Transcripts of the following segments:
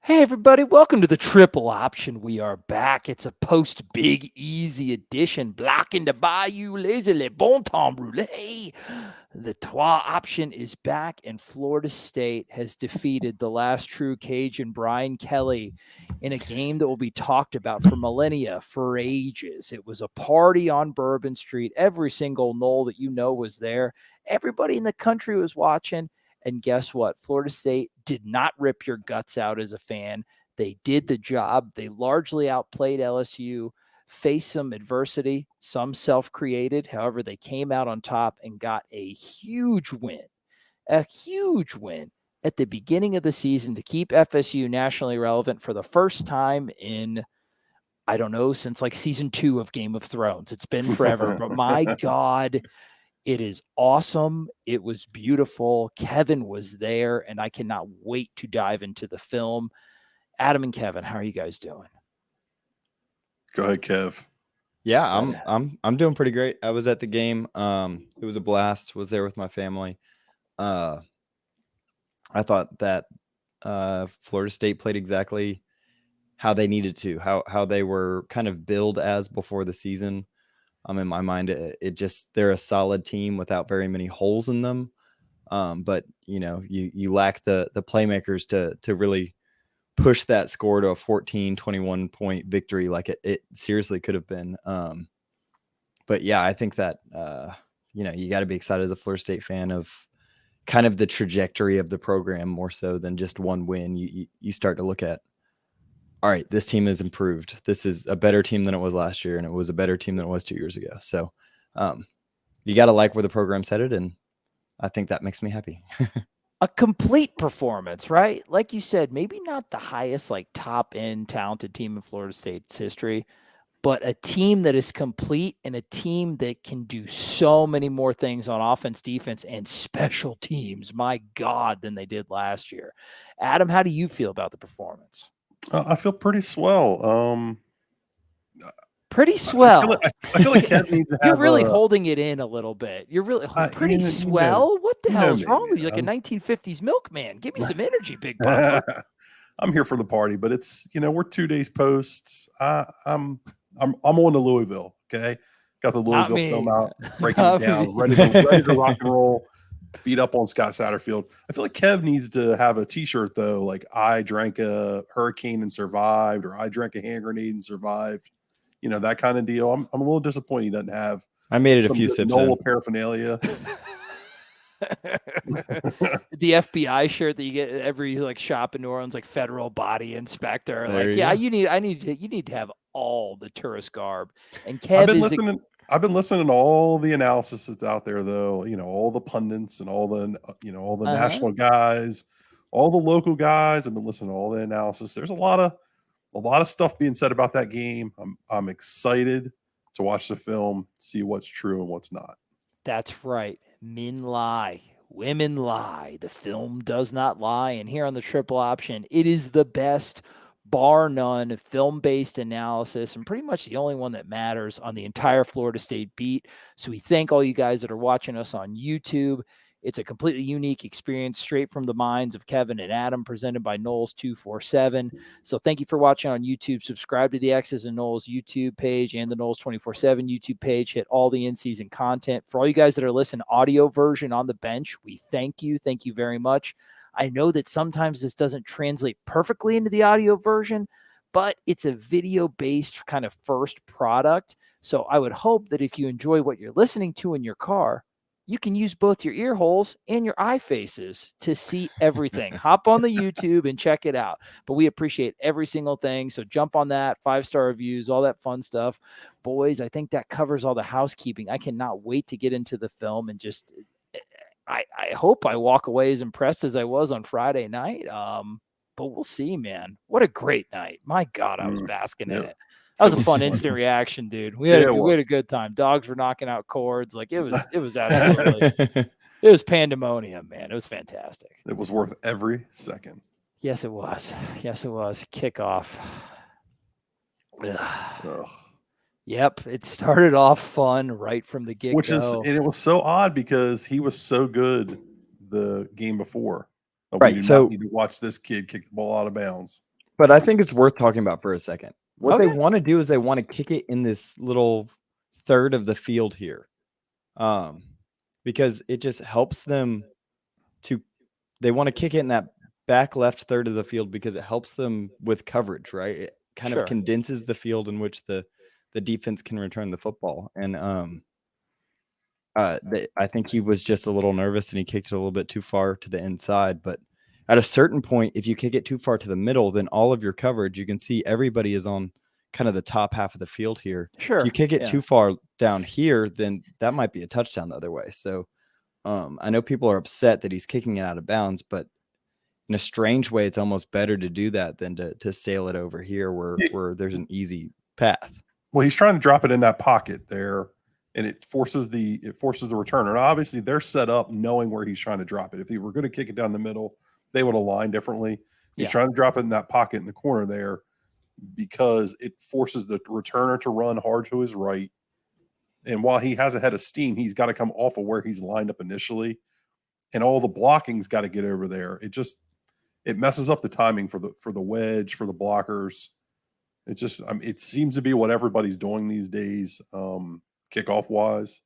Hey everybody, welcome to the Triple Option. We are back. It's a post-Big Easy edition. Blocking the Bayou, laissez le bon temps brûlé. The Trois Option is back, and Florida State has defeated the last true Cajun, Brian Kelly, in a game that will be talked about for millennia, for ages. It was a party on Bourbon Street. Every single Knoll that you know was there. Everybody in the country was watching. And guess what? Florida State did not rip your guts out as a fan. They did the job. They largely outplayed LSU, faced some adversity, some self-created. However, they came out on top and got a huge win at the beginning of the season to keep FSU nationally relevant for the first time in, I don't know, since like season 2 of Game of Thrones. It's been forever, but my God, it is awesome. It was beautiful. Kevin was there, and I cannot wait to dive into the film. Adam and Kevin, how are you guys doing? Go ahead, Kev. Yeah, I'm doing pretty great. I was at the game. It was a blast. Was there with my family. I thought that Florida State played exactly how they needed to, how they were kind of billed as before the season. In my mind, it just, they're a solid team without very many holes in them. But you lack the playmakers to really push that score to a 14-21 point victory like it seriously could have been. But yeah, I think that you got to be excited as a Florida State fan of kind of the trajectory of the program more so than just one win. You start to look at, all right, this team has improved. This is a better team than it was last year, and it was a better team than it was 2 years ago. So you got to like where the program's headed, and I think that makes me happy. A complete performance, right? Like you said, maybe not the highest, like top-end talented team in Florida State's history, but a team that is complete and a team that can do so many more things on offense, defense, and special teams, my God, than they did last year. Adam, how do you feel about the performance? I feel pretty swell. Pretty swell. I feel like Kev needs to have. You're really holding it in a little bit. You're really pretty swell. What the hell is wrong with you? Like a 1950s milkman. Give me some energy, big papa. I'm here for the party, but it's we're 2 days posts. I'm on to Louisville. Okay, got the Louisville film out, breaking it down, ready to rock and roll. Beat up on Scott Satterfield. I feel like Kev needs to have a T-shirt though, like I drank a hurricane and survived, or I drank a hand grenade and survived. That kind of deal. I'm a little disappointed he doesn't have. I made it a few sips in. Paraphernalia. The FBI shirt that you get at every like shop in New Orleans, like federal body inspector. There like, you need to have all the tourist garb. And Kev I've been listening to all the analysis that's out there, though. All the pundits and all the national guys, all the local guys. I've been listening to all the analysis. There's a lot of stuff being said about that game. I'm excited to watch the film, see what's true and what's not. That's right. Men lie. Women lie. The film does not lie. And here on the Triple Option, it is the best, bar none, film-based analysis, and pretty much the only one that matters on the entire Florida State beat. So we thank all you guys that are watching us on YouTube. It's a completely unique experience straight from the minds of Kevin and Adam, presented by Knowles 247. So thank you for watching on YouTube. Subscribe to the X's and Knowles YouTube page and the Knowles 24/7 YouTube page. Hit all the in-season content. For all you guys that are listening audio version on the bench, we thank you. Thank you very much. I know that sometimes this doesn't translate perfectly into the audio version, but it's a video-based kind of first product. So I would hope that if you enjoy what you're listening to in your car, you can use both your ear holes and your eye faces to see everything. Hop on the YouTube and check it out. But we appreciate every single thing. So jump on that, 5-star reviews, all that fun stuff. Boys, I think that covers all the housekeeping. I cannot wait to get into the film and just – I hope I walk away as impressed as I was on Friday night. But we'll see, man. What a great night. My God, I was basking in it. That was a fun instant reaction, dude. We had a good time. Dogs were knocking out cords. Like it was absolutely it was pandemonium, man. It was fantastic. It was worth every second. Yes, it was. Kickoff. Yep, it started off fun right from the get-go. And it was so odd because he was so good the game before. Right, we do not need to watch this kid kick the ball out of bounds. But I think it's worth talking about for a second. What they Okay. want to do is they want to kick it in this little third of the field here, because it just helps them to. They want to kick it in that back left third of the field because it helps them with coverage, right? It kind of Sure. condenses the field in which the defense can return the football. And I think he was just a little nervous and he kicked it a little bit too far to the inside. But at a certain point, if you kick it too far to the middle, then all of your coverage, you can see everybody is on kind of the top half of the field here. Sure. If you kick it too far down here, then that might be a touchdown the other way. So I know people are upset that he's kicking it out of bounds, but in a strange way, it's almost better to do that than to sail it over here where there's an easy path. Well, he's trying to drop it in that pocket there, and it forces the returner. And obviously, they're set up knowing where he's trying to drop it. If he were going to kick it down the middle, they would align differently. He's trying to drop it in that pocket in the corner there because it forces the returner to run hard to his right. And while he has a head of steam, he's got to come off of where he's lined up initially, and all the blocking's got to get over there. It messes up the timing for the wedge, for the blockers. It seems to be what everybody's doing these days, kickoff wise.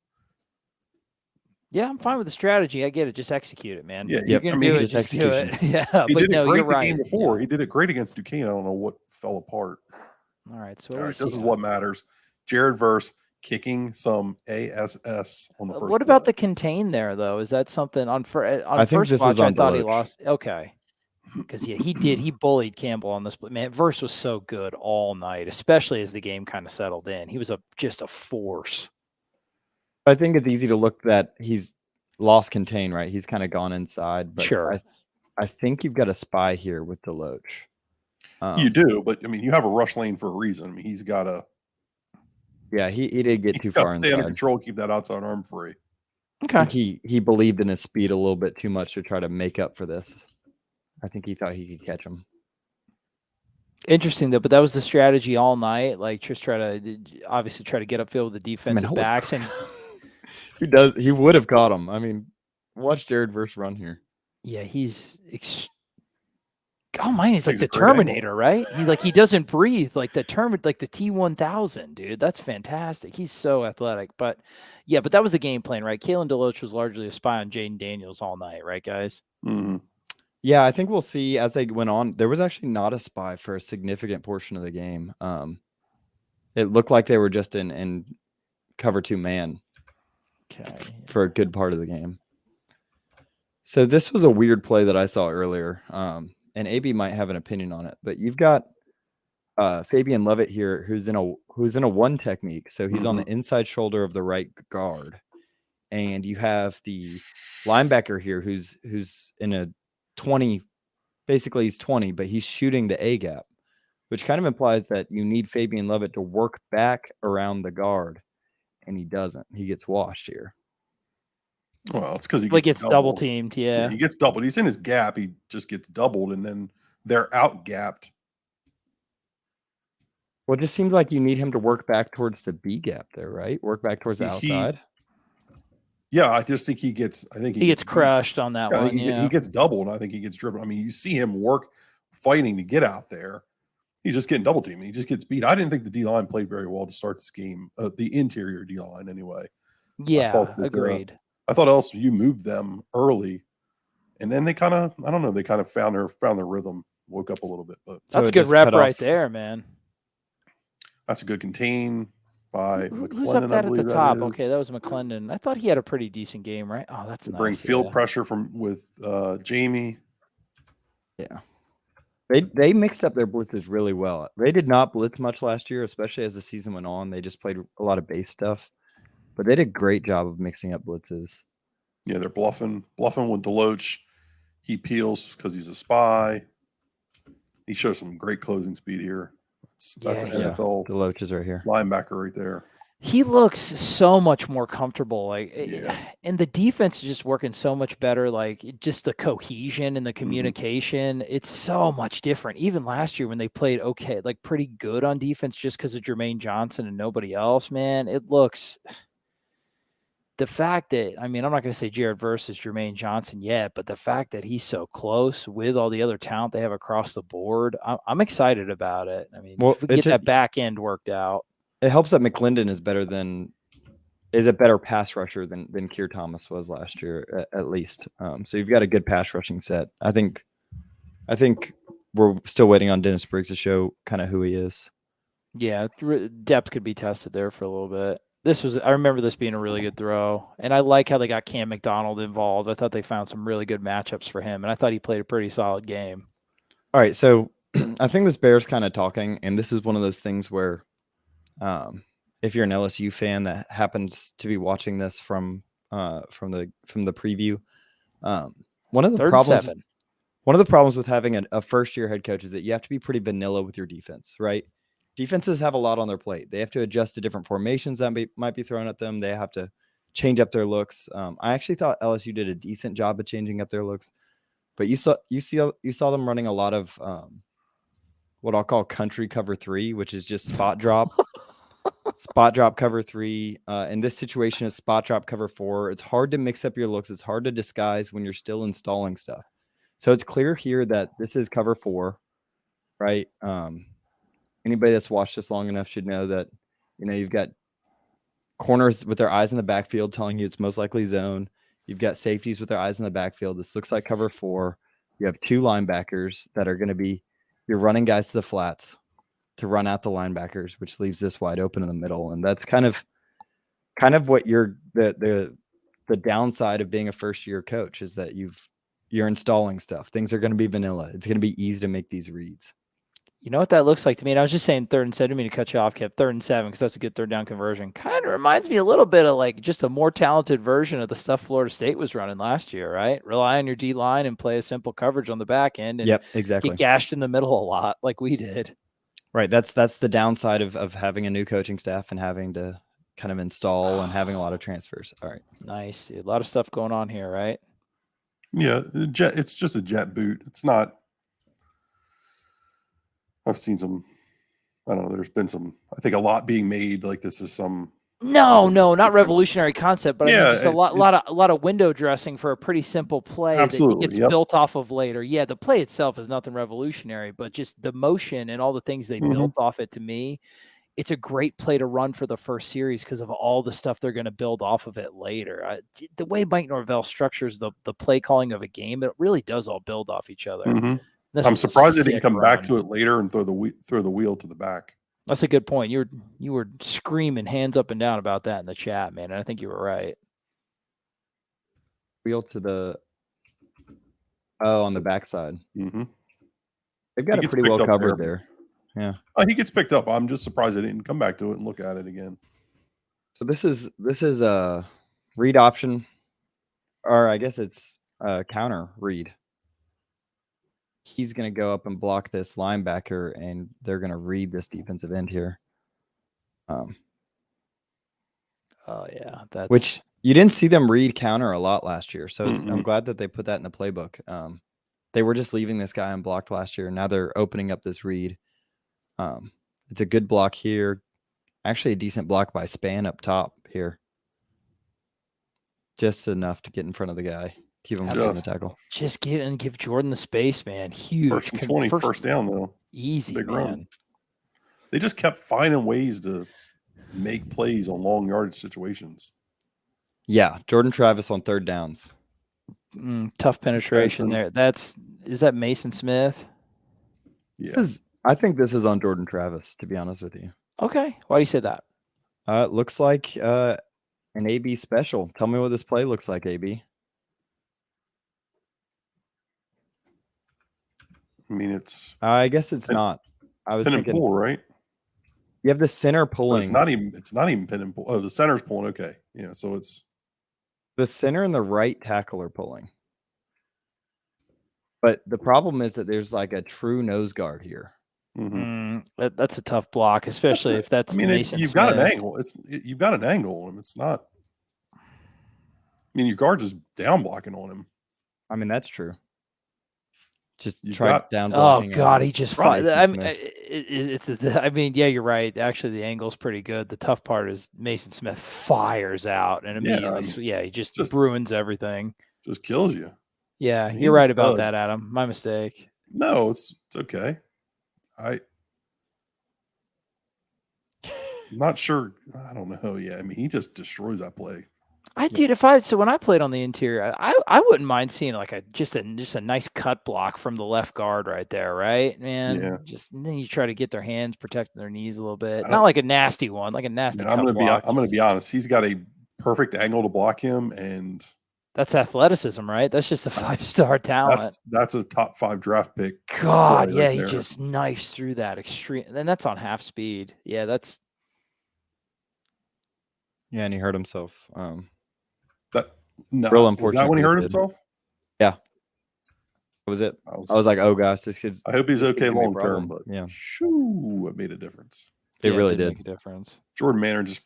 Yeah, I'm fine with the strategy. I get it. Just execute it, man. Yeah, you're gonna do it. Just do it. Yeah, he but did no, it great you're the right. game before. Yeah. He did it great against Duquesne. I don't know what fell apart. All right, so this is what matters. Jared Verse kicking some ASS on the first. What about the contain there though? Is that something on I think first this watch? is on I thought he Deloach. lost. Okay. Because he did. He bullied Campbell on this. Man, Verse was so good all night, especially as the game kind of settled in. He was just a force. I think it's easy to look that he's lost contain, right? He's kind of gone inside. But sure. I think you've got a spy here with Deloach. You do, but I mean, you have a rush lane for a reason. I mean, he's got to. Yeah, he did get too far inside. Stay under control, keep that outside arm free. Okay. I think he believed in his speed a little bit too much to try to make up for this. I think he thought he could catch him. Interesting though, but that was the strategy all night. Like just try to get upfield with the defensive backs, and he would have caught him. I mean, watch Jared Verse run here. Yeah, he's he's like the Terminator, right? He's like he doesn't breathe, like the T-1000, dude. That's fantastic. He's so athletic, but that was the game plan, right? Kaylen Deloach was largely a spy on Jayden Daniels all night, right, guys? Mm-hmm. Yeah, I think we'll see as they went on. There was actually not a spy for a significant portion of the game. It looked like they were just in cover 2 man for a good part of the game. So this was a weird play that I saw earlier, and AB might have an opinion on it. But you've got Fabian Levitt here, who's in a one technique. So he's on the inside shoulder of the right guard, and you have the linebacker here who's in a 20, basically he's 20, but he's shooting the A gap, which kind of implies that you need Fabian Levitt to work back around the guard, and he doesn't. He gets washed here. Well, it's because he gets double teamed. Yeah, he gets doubled. He's in his gap. He just gets doubled, and then they're out gapped. Well, it just seems like you need him to work back towards the B gap there, right? Work back towards the outside. Yeah, I just think he gets. I think he gets crushed on that one. He gets doubled. I think he gets driven. I mean, you see him fighting to get out there. He's just getting double teamed. He just gets beat. I didn't think the D line played very well to start this game. The interior D line, anyway. Yeah, agreed. I thought LSU moved them early, and then they kind of, I don't know, they kind of found their rhythm, woke up a little bit. But that's a good rep right there, man. That's a good contain by McClendon. Who's up that at the top? Okay, that was McClendon. I thought he had a pretty decent game, right? Oh, that's nice. Bring field pressure with Jamie. Yeah. They mixed up their blitzes really well. They did not blitz much last year, especially as the season went on. They just played a lot of base stuff. But they did a great job of mixing up blitzes. Yeah, they're bluffing with Deloach. He peels because he's a spy. He shows some great closing speed here. That's an NFL Deloach is right here. Linebacker right there. He looks so much more comfortable. And the defense is just working so much better. Like just the cohesion and the communication, it's so much different. Even last year when they played pretty good on defense, just because of Jermaine Johnson and nobody else, man, it looks the fact that, I mean, I'm not going to say Jared versus Jermaine Johnson yet, but the fact that he's so close with all the other talent they have across the board, I'm excited about it. I mean, if we get that back end worked out. It helps that McClendon is a better pass rusher than Keir Thomas was last year, at least. So you've got a good pass rushing set. I think we're still waiting on Dennis Briggs to show kind of who he is. Yeah, depth could be tested there for a little bit. I remember this being a really good throw, and I like how they got Cam McDonald involved. I thought they found some really good matchups for him, and I thought he played a pretty solid game. All right, so I think this bears kind of talking, and this is one of those things where if you're an LSU fan that happens to be watching this from the preview, one of the problems with having a first-year head coach is that you have to be pretty vanilla with your defense, right? Defenses have a lot on their plate. They have to adjust to different formations that might be thrown at them. They have to change up their looks. I actually thought LSU did a decent job of changing up their looks, but you saw them running a lot of what I'll call country cover 3, which is just spot drop, spot drop cover 3. In this situation, is spot drop cover 4. It's hard to mix up your looks. It's hard to disguise when you're still installing stuff. So it's clear here that this is cover 4, right? Anybody that's watched this long enough should know that, you've got corners with their eyes in the backfield telling you it's most likely zone. You've got safeties with their eyes in the backfield. This looks like cover 4. You have 2 linebackers that are going to be your running guys to the flats to run out the linebackers, which leaves this wide open in the middle. And that's kind of what the downside of being a first-year coach is that you're installing stuff. Things are going to be vanilla. It's going to be easy to make these reads. You know what that looks like to me? And I was just saying 3rd and 7. I didn't mean to cut you off, Kev. 3rd and 7, because that's a good 3rd down conversion. Kind of reminds me a little bit of like just a more talented version of the stuff Florida State was running last year, right? Rely on your D line and play a simple coverage on the back end and exactly. Get gashed in the middle a lot like we did. Right. That's the downside of having a new coaching staff and having to kind of install and having a lot of transfers. All right. Nice. A lot of stuff going on here, right? Yeah. It's just a jet boot. It's not. I've seen some, I don't know, there's been some, I think a lot being made like this is some. No, not revolutionary concept, but I mean just a lot of window dressing for a pretty simple play that gets built off of later. Yeah, the play itself is nothing revolutionary, but just the motion and all the things they built off it, to me, it's a great play to run for the first series because of all the stuff they're going to build off of it later. The way Mike Norvell structures the play calling of a game, it really does all build off each other. I'm surprised they didn't come back to it later and throw the wheel to the back. That's a good point. You were screaming hands up and down about that in the chat, man. And I think you were right. Wheel to on the backside. They've got it pretty well covered there. Yeah. He gets picked up. I'm just surprised they didn't come back to it and look at it again. So this is a read option, or I guess it's a counter read. He's going to go up and block this linebacker, and they're going to read this defensive end here. Oh yeah, which you didn't see them read counter a lot last year, so I'm glad that they put that in the playbook. They were just leaving this guy unblocked last year, and now they're opening up this read. It's a good block here. Actually, a decent block by Span up top here. Just enough to get in front of the guy. Keep him from the tackle. Just give Jordan the space, man. Huge. First and 20, first down, though. Easy, big man. Run. They just kept finding ways to make plays on long yardage situations. Yeah, Jordan Travis on 3rd downs. Tough penetration there. Is that Mason Smith? Yeah. I think this is on Jordan Travis, to be honest with you. Okay. Why do you say that? It looks like an AB special. Tell me what this play looks like, AB. I mean, it's. I guess it's not. I was pin thinking, and pull, right? You have the center pulling. It's not even pin and pull. Oh, the center's pulling. Okay, yeah. So it's the center and the right tackle are pulling. But the problem is that there's like a true nose guard here. That's a tough block, especially if that's. Mason you've Smith. got an angle. You've got an angle on him. It's not. I mean, your guard is down blocking on him. I mean, that's true. Just You tried got- down Oh blocking. God, he just Mason I mean, Smith. I mean, yeah, you're right. Actually, the angle's pretty good. The tough part is Mason Smith fires out and Yeah, immediately, I mean, he just just- ruins everything. just kills you. Yeah, He you're right just about does. that, Adam. My mistake. No, it's okay. I'm not sure. I don't know. Yeah, I mean, he just destroys that play. Dude, when I played on the interior, I wouldn't mind seeing like just a nice cut block from the left guard right there, right? Man, Yeah. just and then you try to get their hands, protecting their knees a little bit. I Not don't- like a nasty one, like a nasty And cut I'm block. gonna be honest. He's got a perfect angle to block him, and That's athleticism, right? That's just a 5-star talent. that's a top 5 draft pick. God, play yeah, right he there. just knifes through that extreme. And then that's on half speed. Yeah, that's Yeah, and he hurt himself. That no, Real was unfortunate. that when he but hurt did. himself? That was it. I I was like, oh gosh, this kid's. I hope he's this kid's okay gonna be a long term, problem. but yeah, shoo, it made a difference. it really did did. make a difference. Jordan manages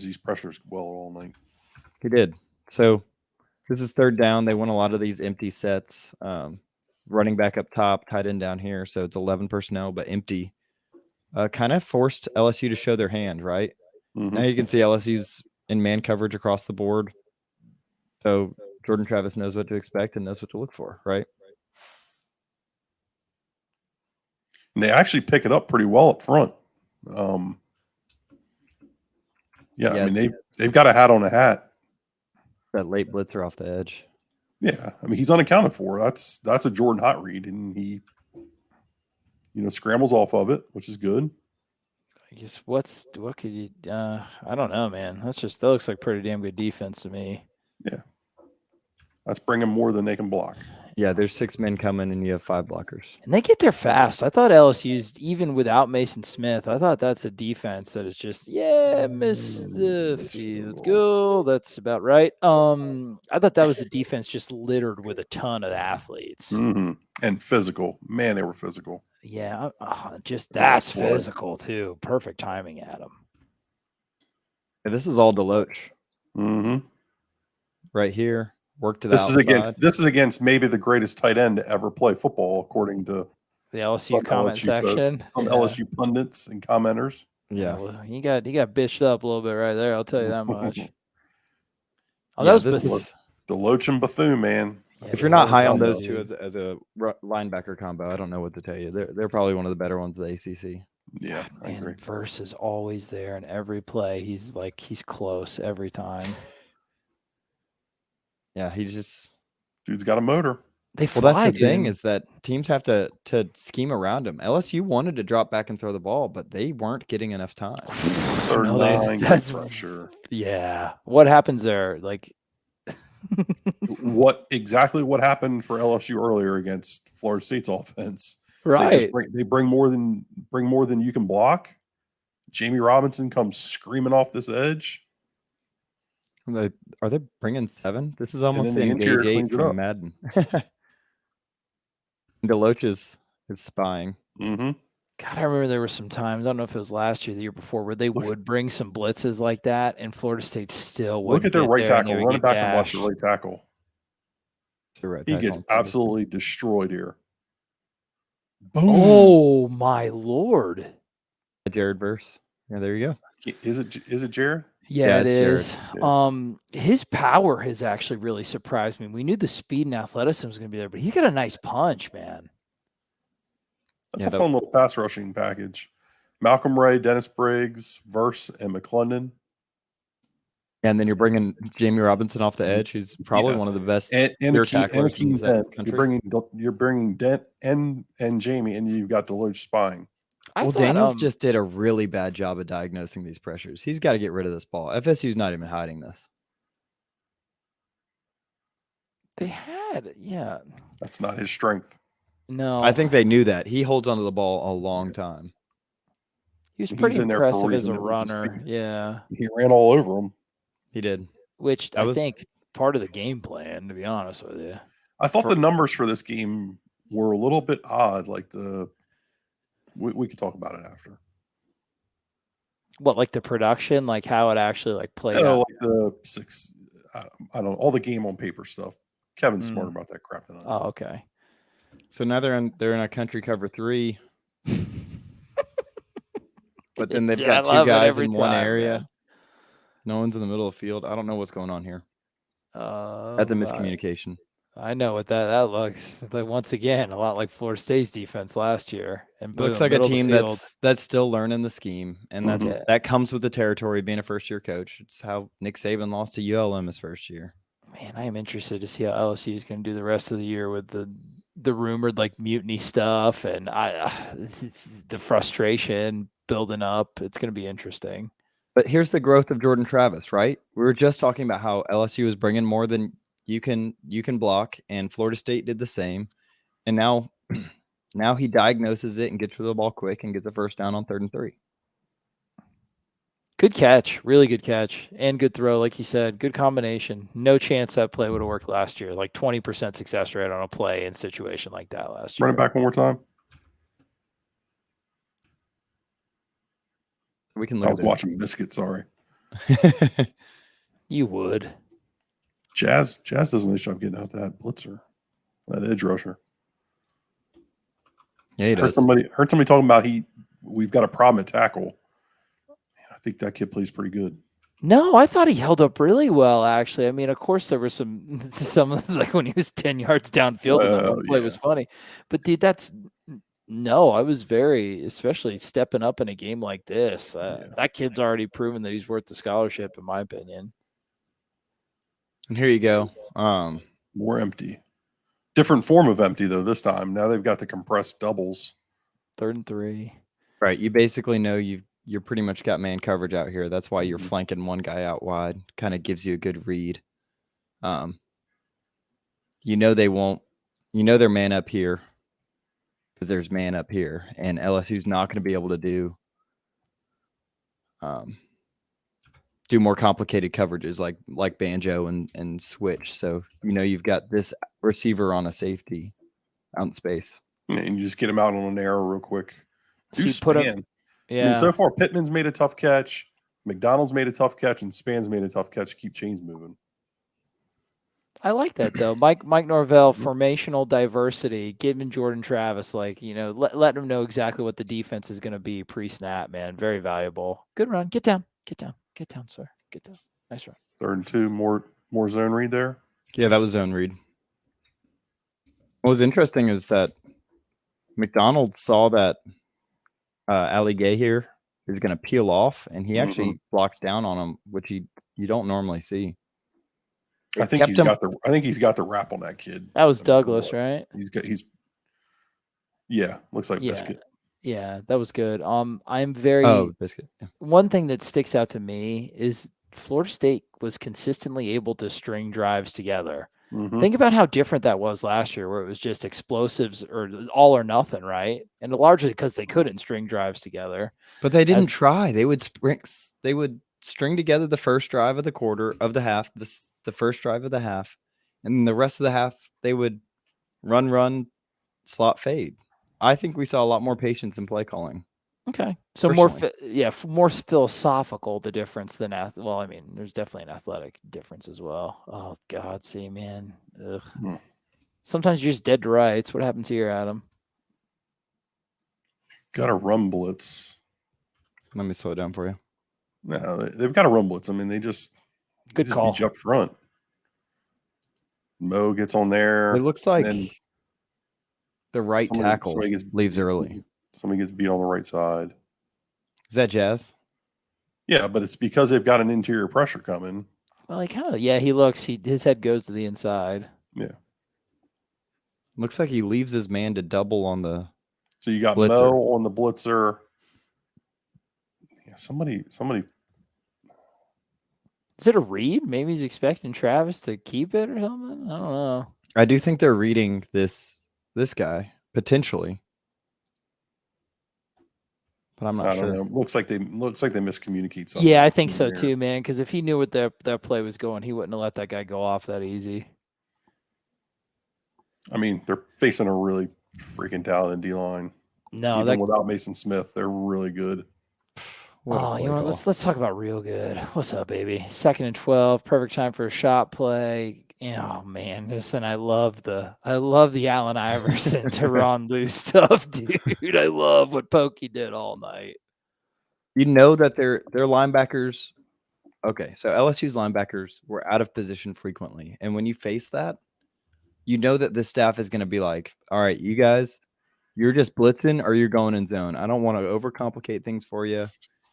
these pressures well all night. He did. So this is third down. They won a lot of these empty sets. Running back up top, tight end down here. So it's 11 personnel, but empty. Kind of forced LSU to show their hand, right? Mhm. Now you can see LSU's in man coverage across the board. So Jordan Travis knows what to expect and knows what to look for, right? And they actually pick it up pretty well up front. Yeah, I mean they've got a hat on a hat. That late blitzer off the edge. Yeah, I mean he's unaccounted for. That's a Jordan hot read, and he, scrambles off of it, which is good. I guess what could you I don't know, man. That looks like pretty damn good defense to me. Yeah, that's bringing more than they can block. Yeah, there's 6 men coming and you have 5 blockers. And they get there fast. I thought LSU's, even without Mason Smith, I thought that's a defense that is just, miss the field goal. That's about right. I thought that was a defense just littered with a ton of athletes. Mm-hmm. And physical. Man, they were physical. Yeah, that's physical too. Perfect timing, Adam. And this is all Deloach. Mm-hmm. Right here. Work to the This outside. is against maybe the greatest tight end to ever play football, according to the LSU comment section. Some LSU pundits and commenters. Yeah, well, he got bitched up a little bit right there. I'll tell you that much. Oh, yeah, that was this is Deloach and Bethune, man. if you're not high on those two as a linebacker combo, I don't know what to tell you. They're probably one of the better ones of the ACC. Yeah, I agree. Verse is always there in every play. He's close every time. Yeah, dude's got a motor. They well, that's the thing is that teams have to scheme around him. LSU wanted to drop back and throw the ball, but they weren't getting enough time. That's for sure. Yeah. What happens there? Like what happened for LSU earlier against Florida State's offense? Right. They bring more than you can block. Jamie Robinson comes screaming off this edge. Are they bringing 7? This is almost the interior Engage 8 cleans it from up. Madden. Deloach is spying. Mm-hmm. God, I remember there were some times, I don't know if it was last year, the year before, where they would bring some blitzes like that, and Florida State still would. Look at their right tackle. Run it back and watch the right tackle. He gets absolutely destroyed here. Boom. Oh my Lord. Jared verse. Yeah, there you go. Is it Jared? Yeah, it is. Yeah. His power has actually really surprised me. We knew the speed and athleticism was going to be there, but he's got a nice punch, man. That's a fun little pass rushing package. Malcolm Ray, Dennis Briggs, Verse, and McClendon. And then you're bringing Jamie Robinson off the edge, who's probably one of the best tacklers in the country. You're bringing Dent and Jamie, and you've got Deloach spying. Well, Daniels just did a really bad job of diagnosing these pressures. He's got to get rid of this ball. FSU's not even hiding this. They had, yeah. That's not his strength. No. I think they knew that. He holds onto the ball a long time. He was pretty impressive as a runner. Yeah. He ran all over him. He did. Which I think part of the game plan, to be honest with you. I thought the numbers for this game were a little bit odd. Like we could talk about it after. What, like the production, like how it actually played out? Like the 6, I don't know, all the game on paper stuff. Kevin's smart about that crap tonight. Oh, okay. So now they're in a country cover 3. But then they've got 2 guys in one area. Man. No one's in the middle of the field. I don't know what's going on here. At the miscommunication. I know what that looks like. Once again, a lot like Florida State's defense last year. And boom, looks like a team that's still learning the scheme, and that comes with the territory being a first-year coach. It's how Nick Saban lost to ULM his first year. Man, I am interested to see how LSU is going to do the rest of the year with the rumored like mutiny stuff and the frustration building up. It's going to be interesting. But here's the growth of Jordan Travis, right? We were just talking about how LSU is bringing more than you can block, and Florida State did the same. And now he diagnoses it and gets rid of the ball quick and gets a first down on 3rd and 3. Good catch, really good catch, and good throw, like you said. Good combination. No chance that play would have worked last year. Like 20% success rate on a play in a situation like that last year. Run it back one more time. We can look. I was watching Biscuit. Sorry. You would. Jazz does a nice job getting out that blitzer, that edge rusher. Yeah, he does. Heard somebody talking about we've got a problem at tackle. I think that kid plays pretty good. No, I thought he held up really well, actually. I mean, of course, there were some like when he was 10 yards downfield and that one play was funny. But, dude, I was especially stepping up in a game like this. That kid's already proven that he's worth the scholarship, in my opinion. And here you go. More empty. Different form of empty, though, this time. Now they've got the compressed doubles. 3rd and 3. Right. You basically know you're pretty much got man coverage out here. That's why you're flanking one guy out wide. Kind of gives you a good read. They won't. They're man up here because there's man up here, and LSU's not going to be able to do more complicated coverages like banjo and switch. So you've got this receiver on a safety out in space. Yeah, and you just get him out on an arrow real quick. Yeah. I mean, so far Pittman's made a tough catch, McDonald's made a tough catch, and Span's made a tough catch to keep chains moving. I like that though. Mike Norvell, formational diversity, giving Jordan Travis let him know exactly what the defense is going to be pre-snap, man. Very valuable. Good run. Get down, sir. Get down. Nice run. 3rd and 2, more zone read there. Yeah, that was zone read. What was interesting is that McDonald saw that LAKEY here is going to peel off, and he actually blocks down on him, which you don't normally see. I think he's got the wrap on that kid. That was Douglas, right? Looks like Biscuit. Yeah, that was good. I'm very Biscuit. Yeah. One thing that sticks out to me is Florida State was consistently able to string drives together. Mm-hmm. Think about how different that was last year, where it was just explosives or all or nothing, right? And largely because they couldn't string drives together. But they didn't try. They would string together the first drive of the quarter of the half, the first drive of the half, and then the rest of the half they would run, slot, fade. I think we saw a lot more patience in play calling. Okay. So more philosophical, the difference than there's definitely an athletic difference as well. Oh God, see, man. Ugh. Sometimes you're just dead to rights. What happens here, Adam? Got a run blitz. Let me slow it down for you. No, they've got a run blitz. I mean, they just call. Beat you up front. Mo gets on there. It looks like the right tackle leaves early. Somebody gets beat on the right side. Is that Jazz? Yeah, but it's because they've got an interior pressure coming. Well, he looks. His head goes to the inside. Yeah. Looks like he leaves his man to double on the. So you got blitzer. Mo on the blitzer. Yeah, somebody. Is it a read? Maybe he's expecting Travis to keep it or something. I don't know. I do think they're reading this guy potentially. But I'm not sure. Know. Looks like they miscommunicate something. Yeah, I think so too, man. Because if he knew what that play was going, he wouldn't have let that guy go off that easy. I mean, they're facing a really freaking talented D-line. No, even without Mason Smith, they're really good. Let's talk about real good. What's up, baby? 2nd and 12, perfect time for a shot play. Oh man, listen, I love the Allen Iverson to Ron loose stuff, dude. I love what Pokie did all night. You know that their linebackers. Okay, so LSU's linebackers were out of position frequently, and when you face that, you know that this staff is going to be like, "All right, you guys, you're just blitzing or you're going in zone. I don't want to overcomplicate things for you."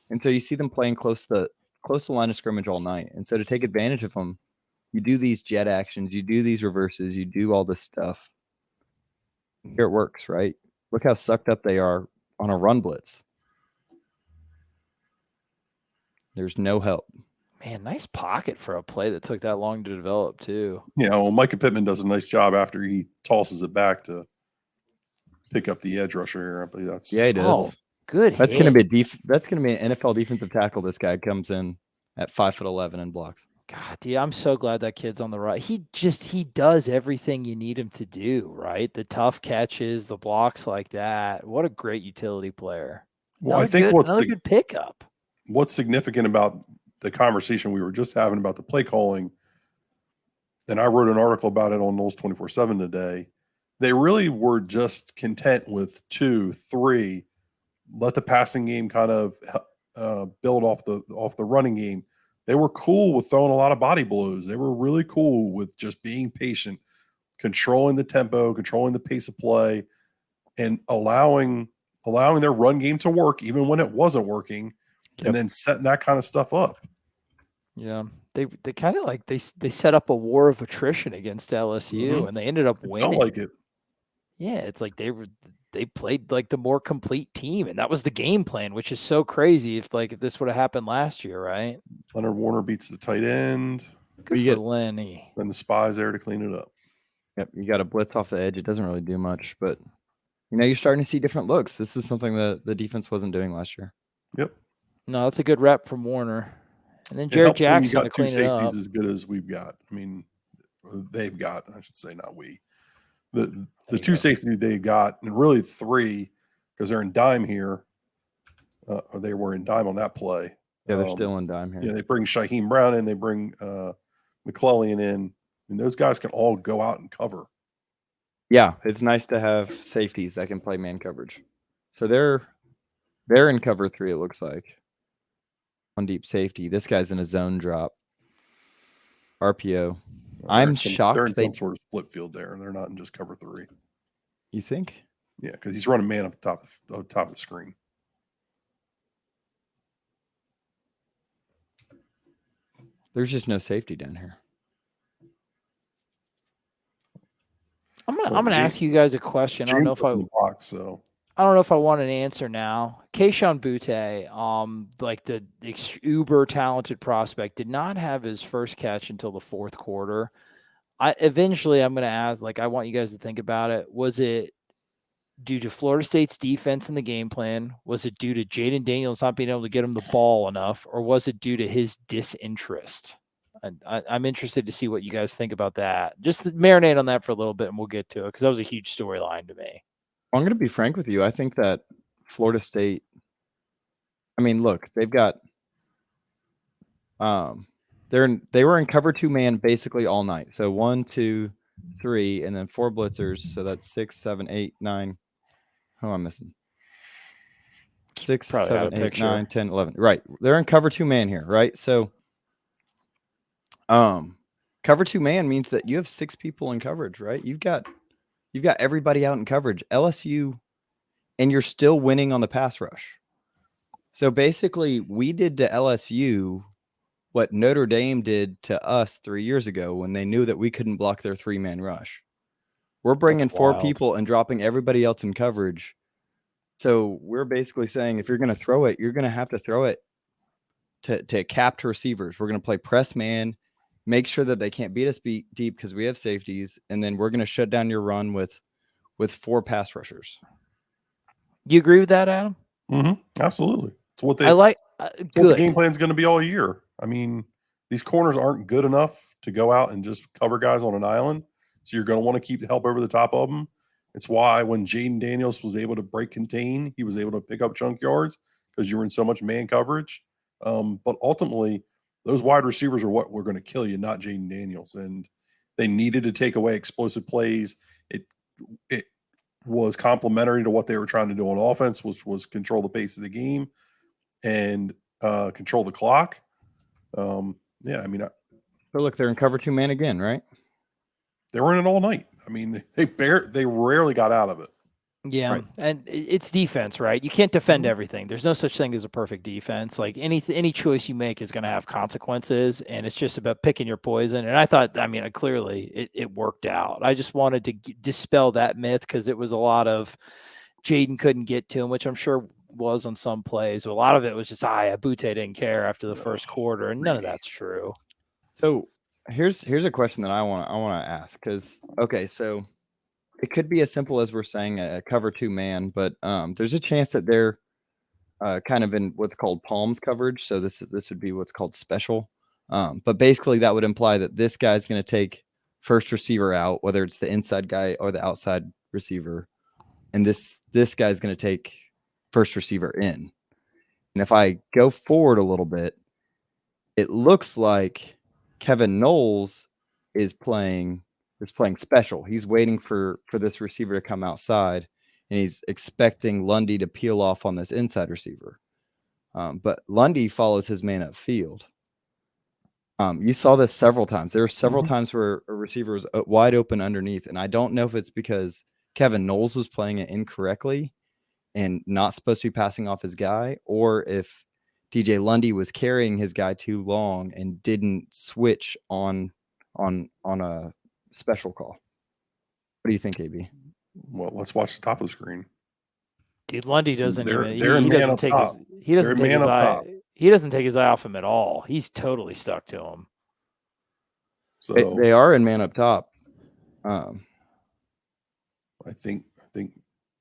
And so you see them playing close to the line of scrimmage all night. And so to take advantage of them, you do these jet actions, you do these reverses, you do all this stuff. Here it works, right? Look how sucked up they are on a run blitz. There's no help. Man, nice pocket for a play that took that long to develop, too. Yeah, well, Micah Pittman does a nice job after he tosses it back to pick up the edge rusher here. I believe that's he does. Oh, good. That's going to be that's going to be an NFL defensive tackle. This guy comes in at 5'11" and blocks. God, dude, I'm so glad that kid's on the right. He does everything you need him to do, right? The tough catches, the blocks like that. What a great utility player. Well, I think another good pickup. What's significant about the conversation we were just having about the play calling, and I wrote an article about it on Knowles 24/7 today. They really were just content with 2, 3, let the passing game kind of build off the running game. They were cool with throwing a lot of body blows. They were really cool with just being patient, controlling the tempo, controlling the pace of play, and allowing their run game to work even when it wasn't working, and then setting that kind of stuff up. Yeah, they kind of like they set up a war of attrition against LSU, and they ended up winning. Felt like it. Yeah, it's like they played like the more complete team, and that was the game plan, which is so crazy. If this would have happened last year, right? Leonard Warner beats the tight end. Good for Lenny. And the spy's there to clean it up. Yep, you got a blitz off the edge. It doesn't really do much, but you're starting to see different looks. This is something that the defense wasn't doing last year. Yep. No, that's a good rep from Warner. And then Jared Jackson to clean it up. Two safeties as good as we've got. I mean, they've got, I should say, not we. The two safeties they've got, and really 3, because they're in dime here. Or they were in dime on that play. Yeah, they're still in dime here. Yeah, they bring Shaheem Brown in. They bring McClellan in. And those guys can all go out and cover. Yeah, it's nice to have safeties that can play man coverage. So they're in cover 3, it looks like. On deep safety. This guy's in a zone drop. RPO. I'm shocked. They're in some sort of split field there, and they're not in just cover 3. You think? Yeah, because he's running man up the top of the screen. There's just no safety down here. I'm gonna ask you guys a question. I don't know if I want an answer now. Kayshon Boutte, like the uber talented prospect, did not have his first catch until the 4th quarter. I'm gonna ask, I want you guys to think about it. Was it due to Florida State's defense in the game plan? Was it due to Jayden Daniels not being able to get him the ball enough, or was it due to his disinterest? I'm interested to see what you guys think about that. Just marinate on that for a little bit, and we'll get to it, because that was a huge storyline to me. I'm going to be frank with you. I think that Florida State, I mean, look, they've got they were in cover 2 man basically all night. So 1, 2, 3, and then 4 blitzers. So that's 6, 7, 8, 9. Who am I missing? 6, 7, 8, 9, 10, 11. Right. They're in cover 2 man here, right? So cover 2 man means that you have 6 people in coverage, right? You've got everybody out in coverage. LSU, and you're still winning on the pass rush. So basically, we did to LSU what Notre Dame did to us 3 years ago when they knew that we couldn't block their 3-man rush. We're bringing 4 people and dropping everybody else in coverage. So we're basically saying, if you're going to throw it, you're going to have to throw it to capped receivers. We're going to play press man, make sure that they can't beat us deep because we have safeties, and then we're going to shut down your run with 4 pass rushers. You agree with that, Adam? Mm-hmm. Absolutely. It's what they what the game plan is going to be all year. I mean, these corners aren't good enough to go out and just cover guys on an island, so you're going to want to keep the help over the top of them. It's why when Jayden Daniels was able to break contain, he was able to pick up chunk yards because you were in so much man coverage. But ultimately, those wide receivers are what we're going to kill you, not Jayden Daniels. And They needed to take away explosive plays. It was complementary to what they were trying to do on offense, which was control the pace of the game and control the clock. Yeah, I mean, but look, they're in cover 2 man again, right? They were in it all night. I mean, they rarely got out of it. Yeah, right. And it's defense, right? You can't defend everything. There's no such thing as a perfect defense. Like any choice you make is going to have consequences, and it's just about picking your poison. And I thought, I mean, clearly it worked out. I just wanted to dispel that myth because it was a lot of Jayden couldn't get to him, which I'm sure was on some plays. But a lot of it was just, Boutte didn't care after the first quarter, and none of that's true. So here's a question that I want to ask because so it could be as simple as we're saying a cover 2 man, but there's a chance that they're kind of in what's called palms coverage. So this would be what's called special. But basically that would imply that this guy's going to take first receiver out, whether it's the inside guy or the outside receiver, and this guy's going to take first receiver in. And if I go forward a little bit, it looks like Kevin Knowles is playing special. He's waiting for this receiver to come outside, and he's expecting Lundy to peel off on this inside receiver. But Lundy follows his man upfield. You saw this several times. There were several times where a receiver was wide open underneath, and I don't know if it's because Kevin Knowles was playing it incorrectly and not supposed to be passing off his guy, or if DJ Lundy was carrying his guy too long and didn't switch on a special call. What do you think, AB? Well, let's watch the top of the screen. Dude, Lundy doesn't They're even. He doesn't take his eye. He doesn't take his eye off him at all. He's totally stuck to him. So they are in man up top. I think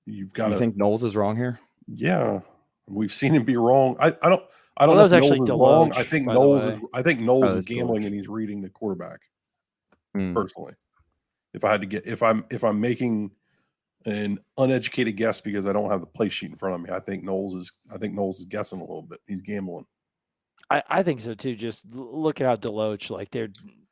you've got. You think Knowles is wrong here? Yeah, we've seen him be wrong. I don't Well, know that was if actually Knowles is Deloach, wrong. I think Knowles is it's gambling Deloach. and he's reading the quarterback. Personally, if I had to get, if I'm making an uneducated guess because I don't have the play sheet in front of me, I think Knowles is guessing a little bit. He's gambling. I think so too. Just look at how Deloach, like, their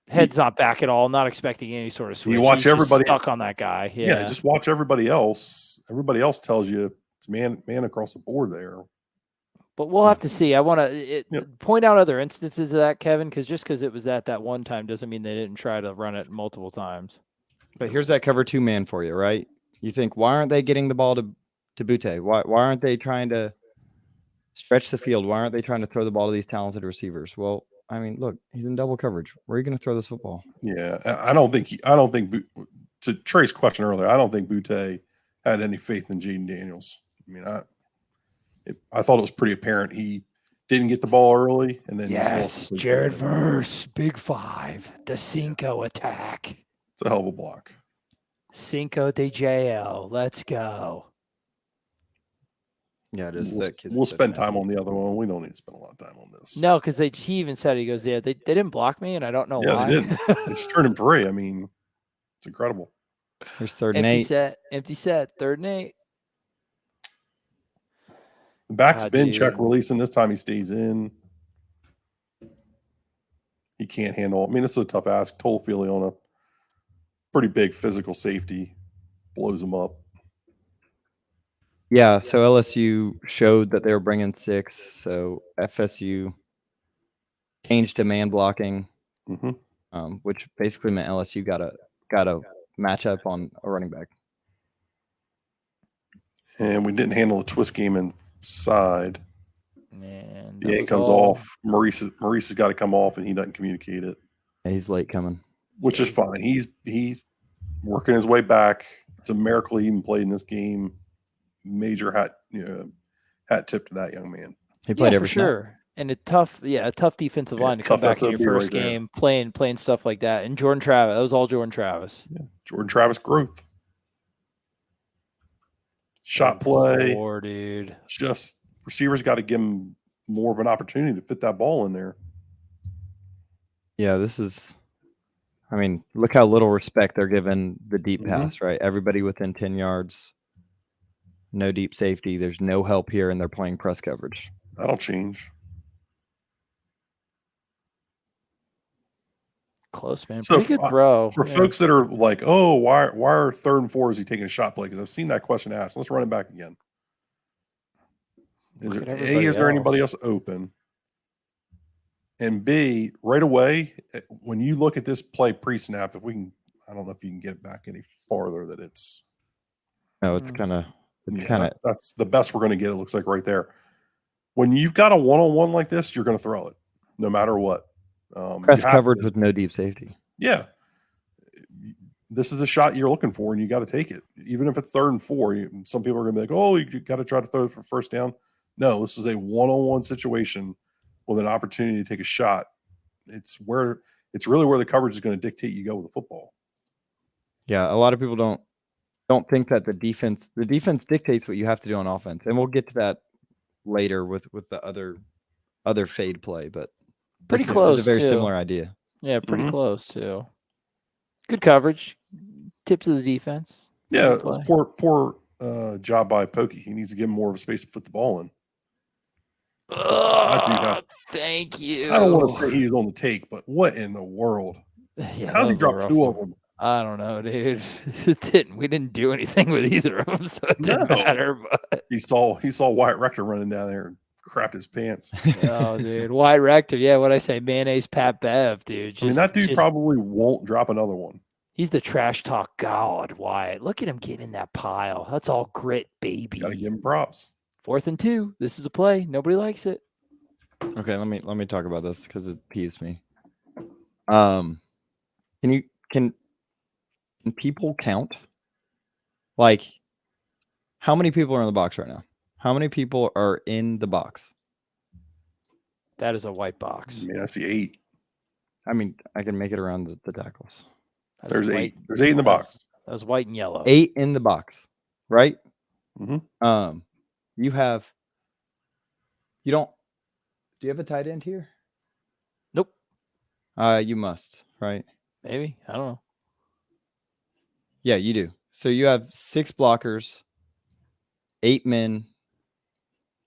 head's not back at all, not expecting any sort of switch. You watch everybody stuck on that guy. Yeah, just watch everybody else. Everybody else tells you it's man across the board there. But we'll have to see. I want to point out other instances of that, Kevin, because just because it was that one time doesn't mean they didn't try to run it multiple times. But here's that cover 2 man for you, right? You think, why aren't they getting the ball to Boutte? Why aren't they trying to stretch the field? Why aren't they trying to throw the ball to these talented receivers? Well, I mean, look, he's in double coverage. Where are you going to throw this football? Yeah, I don't think to Trey's question earlier, I don't think Boutte had any faith in Jayden Daniels. I mean, I thought it was pretty apparent he didn't get the ball early, and then Jared Verse, Big 5, the Cinco attack. It's a hell of a block. Cinco de JL, let's go. Yeah, it is. We'll spend time on the other one. We don't need to spend a lot of time on this. No, because he even said, he goes, they didn't block me, and I don't know why. They didn't. It's turning free. I mean, it's incredible. There's 3rd and 8. Empty set, 3rd and 8. The back's been check releasing. This time he stays in. He can't handle. I mean, this is a tough ask. Tollfield on a pretty big physical safety blows him up. Yeah, so LSU showed that they were bringing 6. So FSU changed to man blocking, which basically meant LSU got a matchup on a running back. And we didn't handle the twist game inside. And it comes off. Maurice has got to come off, and he doesn't communicate it. Yeah, he's late coming, which is fine. He's working his way back. It's a miracle he even played in this game. Major hat tip to that young man. He played for sure. And a tough defensive line to come back in your first game, playing stuff like that. And Jordan Travis, that was all Jordan Travis. Yeah, Jordan Travis growth. Shot play. Dude. Just receivers got to give him more of an opportunity to fit that ball in there. Yeah, this is, I mean, look how little respect they're giving the deep pass, right? Everybody within 10 yards. No deep safety. There's no help here, and they're playing press coverage. That'll change. Close, man. So Pretty good throw. For folks that are like, oh, why are 3rd and 4 is he taking a shot play? Because I've seen that question asked. Let's run it back again. Is there anybody else open? And B, right away, when you look at this play pre-snap, if we can, I don't know if you can get it back any farther. That it's no, it's kind of that's the best we're going to get. It looks like right there. When you've got a one-on-one like this, you're going to throw it, no matter what. Press coverage with no deep safety. Yeah, this is a shot you're looking for, and you got to take it, even if it's 3rd and 4. Some people are going to be like, "Oh, you got to try to throw it for first down." No, this is a one-on-one situation with an opportunity to take a shot. It's really where the coverage is going to dictate you go with the football. Yeah, a lot of people don't think that the defense dictates what you have to do on offense, and we'll get to that later with the other fade play, but pretty close. It's a very similar idea. Yeah, pretty close too. Good coverage, tips of the defense. Yeah, it was poor job by Pokie. He needs to get more of a space to put the ball in. Thank you. I don't want to say he's on the take, but what in the world? Yeah, how's he drop 2 of them? I don't know, dude. We didn't do anything with either of them, so it didn't matter. But he saw Wyatt Rector running down there and crapped his pants. Oh, dude, Wyatt Rector. Yeah, what I say, mayonnaise Pat Bev, dude. That dude probably won't drop another one. He's the trash talk god, Wyatt. Look at him getting in that pile. That's all grit, baby. Gotta give him props. 4th and 2. This is a play. Nobody likes it. Okay, let me talk about this because it peeves me. Can people count? Like, how many people are in the box right now? How many people are in the box? That is a white box. I mean, I see 8. I mean, I can make it around the tackles. There's 8. There's 8 in the box. That was white and yellow. 8 in the box, right? Mm-hmm. Do you have a tight end here? Nope. You must, right? Maybe. I don't know. Yeah, you do. So you have 6 blockers, 8 men,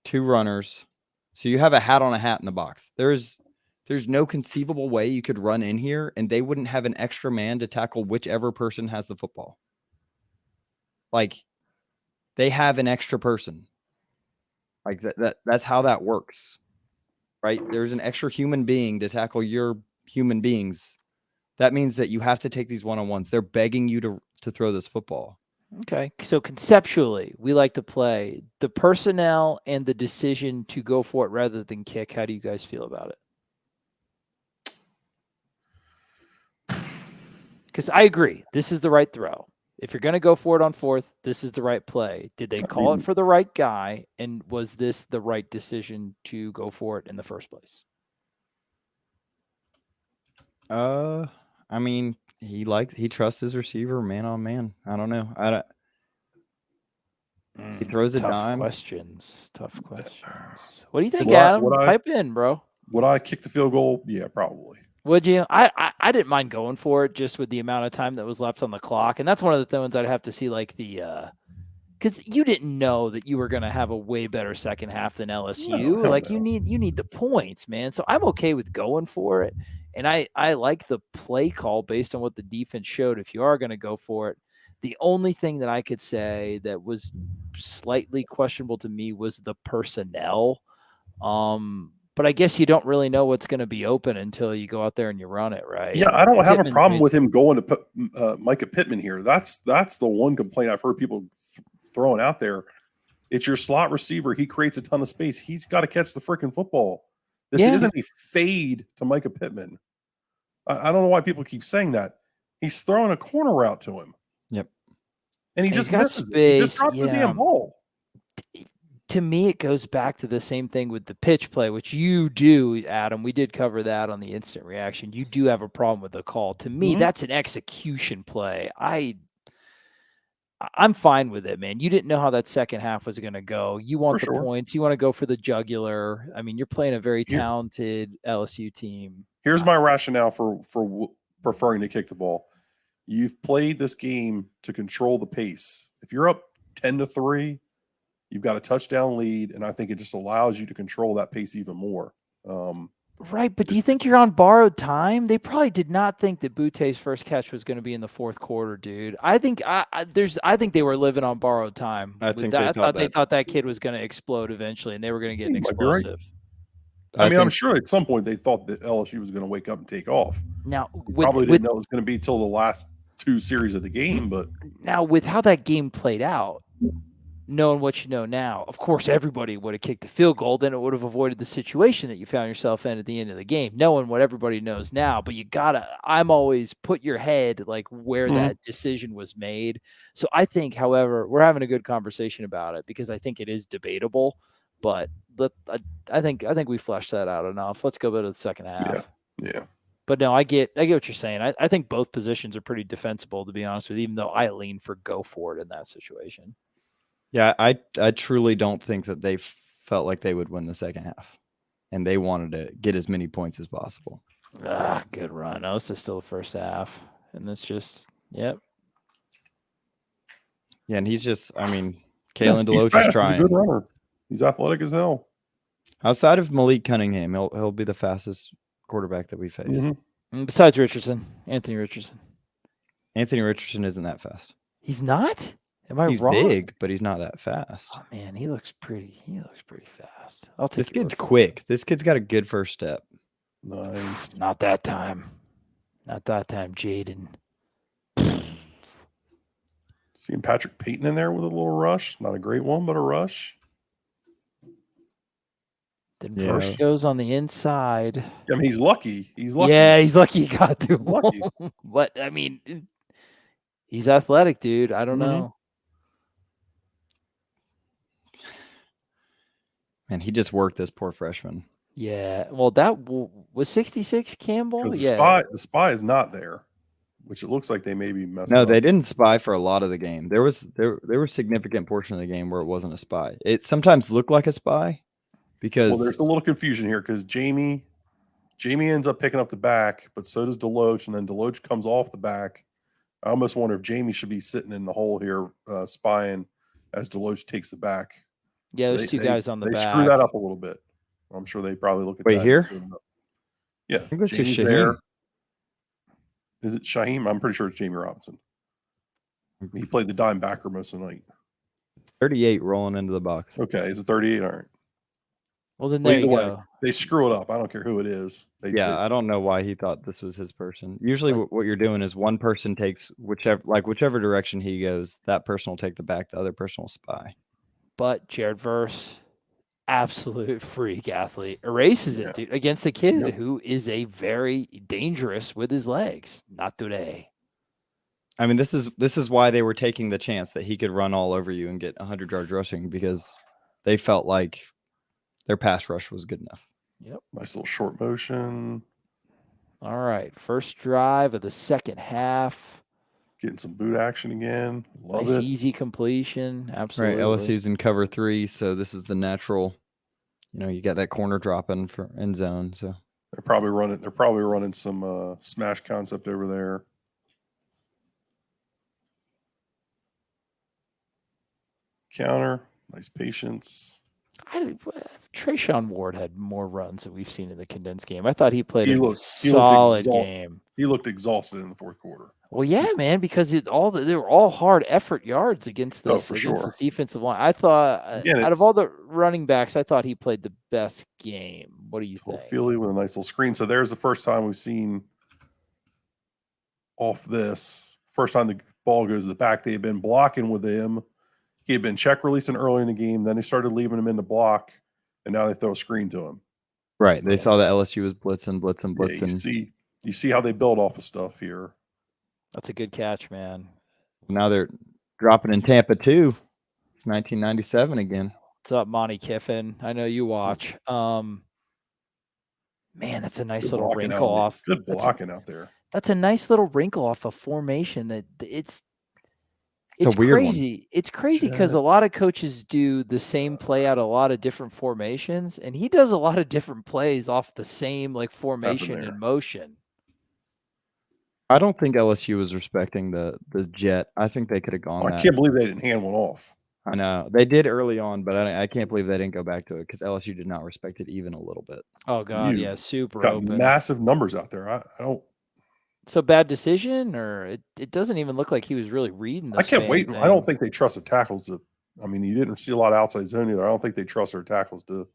2 runners. So you have a hat on a hat in the box. There's no conceivable way you could run in here and they wouldn't have an extra man to tackle whichever person has the football. Like, they have an extra person. Like that's how that works. Right? There's an extra human being to tackle your human beings. That means that you have to take these one-on-ones. They're begging you to throw this football. Okay. So conceptually, we like to play the personnel and the decision to go for it rather than kick. How do you guys feel about it? Because I agree. This is the right throw. If you're going to go for it on 4th, this is the right play. Did they call it for the right guy? And was this the right decision to go for it in the first place? I mean, he trusts his receiver man on man. I don't know. He throws a dime. Tough questions. What do you think, Adam? Pipe in, bro. Would I kick the field goal? Yeah, probably. Would you? I didn't mind going for it just with the amount of time that was left on the clock. And that's one of the things I'd have to see, like because you didn't know that you were going to have a way better second half than LSU. You need the points, man. So I'm okay with going for it. And I like the play call based on what the defense showed. If you are going to go for it, the only thing that I could say that was slightly questionable to me was the personnel. But I guess you don't really know what's going to be open until you go out there and you run it, right? Yeah, I don't have a problem with him going to put Micah Pittman here. That's the one complaint I've heard people throwing out there. It's your slot receiver. He creates a ton of space. He's got to catch the freaking football. This isn't a fade to Micah Pittman. I don't know why people keep saying that. He's throwing a corner route to him. Yep. And he just misses it. He just drops the damn ball. To me, it goes back to the same thing with the pitch play, which you do, Adam. We did cover that on the instant reaction. You do have a problem with the call. To me, that's an execution play. I'm fine with it, man. You didn't know how that second half was going to go. You want the points. You want to go for the jugular. I mean, you're playing a very talented LSU team. Here's my rationale for preferring to kick the ball. You've played this game to control the pace. If you're up 10-3, you've got a touchdown lead, and I think it just allows you to control that pace even more. Right, but do you think you're on borrowed time? They probably did not think that Boutte's first catch was going to be in the fourth quarter, dude. I think I think they were living on borrowed time. I think they thought that kid was going to explode eventually, and they were going to get an explosive. I mean, I'm sure at some point they thought that LSU was going to wake up and take off. Now, probably didn't know it was going to be till the last 2 series of the game, but now with how that game played out, knowing what you know now, of course, everybody would have kicked the field goal. Then it would have avoided the situation that you found yourself in at the end of the game, knowing what everybody knows now. But you gotta, I'm always put your head like where that decision was made. So I think, however, we're having a good conversation about it because I think it is debatable. But I think we fleshed that out enough. Let's go to the second half. Yeah. But no, I get what you're saying. I think both positions are pretty defensible, to be honest with you, even though I lean for go for it in that situation. Yeah, I truly don't think that they felt like they would win the second half, and they wanted to get as many points as possible. Good run. No, this is still the first half, and it's just, yep. Yeah, and he's just, I mean, Kalen Deloach is trying. He's a good runner. He's athletic as hell. Outside of Malik Cunningham, he'll be the fastest quarterback that we face. Besides Anthony Richardson. Anthony Richardson isn't that fast. He's not? Am I he's wrong? He's big, but he's not that fast. Oh, man, he looks pretty fast. I'll take this kid's quick. This kid's got a good first step. Nice. Not that time, Jayden. Seeing Patrick Payton in there with a little rush. Not a great one, but a rush. Then first goes on the inside. I mean, he's lucky. Yeah, he's lucky he got through. Lucky. But, I mean, he's athletic, dude. I don't know. Man, he just worked this poor freshman. Yeah. Well, that was 66 Campbell. The spy is not there, which it looks like they maybe messed up. No, they didn't spy for a lot of the game. There were significant portion of the game where it wasn't a spy. It sometimes looked like a spy because there's a little confusion here because Jamie ends up picking up the back, but so does Deloach, and then Deloach comes off the back. I almost wonder if Jamie should be sitting in the hole here, spying as Deloach takes the back. Yeah, there's two guys on the back. They screw that up a little bit. I'm sure they probably look at that. Wait, here? Yeah. I think this is Shaheem. Is it Shaheem? I'm pretty sure it's Jamie Robinson. He played the dime backer most of the night. 38 rolling into the box. Okay, is it 38? All right. Well, then there you go. They screw it up. I don't care who it is. I don't know why he thought this was his person. Usually what you're doing is one person takes whichever direction he goes, that person will take the back, the other person will spy. But Jared Verse, absolute freak athlete, erases it, dude, against a kid who is a very dangerous with his legs. Not today. I mean, this is why they were taking the chance that he could run all over you and get 100 yards rushing because they felt like their pass rush was good enough. Yep. Nice little short motion. All right. First drive of the second half. Getting some boot action again. Love it. Easy completion. Absolutely. Right. LSU's in cover 3, so this is the natural. You got that corner dropping for end zone. So they're probably running some smash concept over there. Counter. Nice patience. Trayshawn Ward had more runs than we've seen in the condensed game. I thought he played a solid game. He looked exhausted in the fourth quarter. Well, yeah, man, because they were all hard effort yards against this defensive line. I thought out of all the running backs, I thought he played the best game. What do you think? Feely with a nice little screen. So there's the first time we've seen off this. First time the ball goes to the back. They had been blocking with him. He had been check releasing early in the game. Then they started leaving him in the block, and now they throw a screen to him. Right. They saw that LSU was blitzing. Yeah, you see how they build off of stuff here. That's a good catch, man. Now they're dropping in Tampa too. It's 1997 again. What's up, Monty Kiffin? I know you watch. Man, that's a nice little wrinkle off. Good blocking out there. That's a nice little wrinkle off a formation that it's a weird crazy. One. It's crazy because a lot of coaches do the same play out a lot of different formations, and he does a lot of different plays off the same formation and motion. I don't think LSU was respecting the jet. I think they could have gone. I can't believe they didn't hand one off. I know they did early on, but I can't believe they didn't go back to it because LSU did not respect it even a little bit. Oh God, You super got open. massive numbers out there. I don't. So bad decision, or it doesn't even look like he was really reading the I kept Span waiting. thing. I don't think they trust the tackles to. I mean, you didn't see a lot of outside zone either. I don't think they trust their tackles to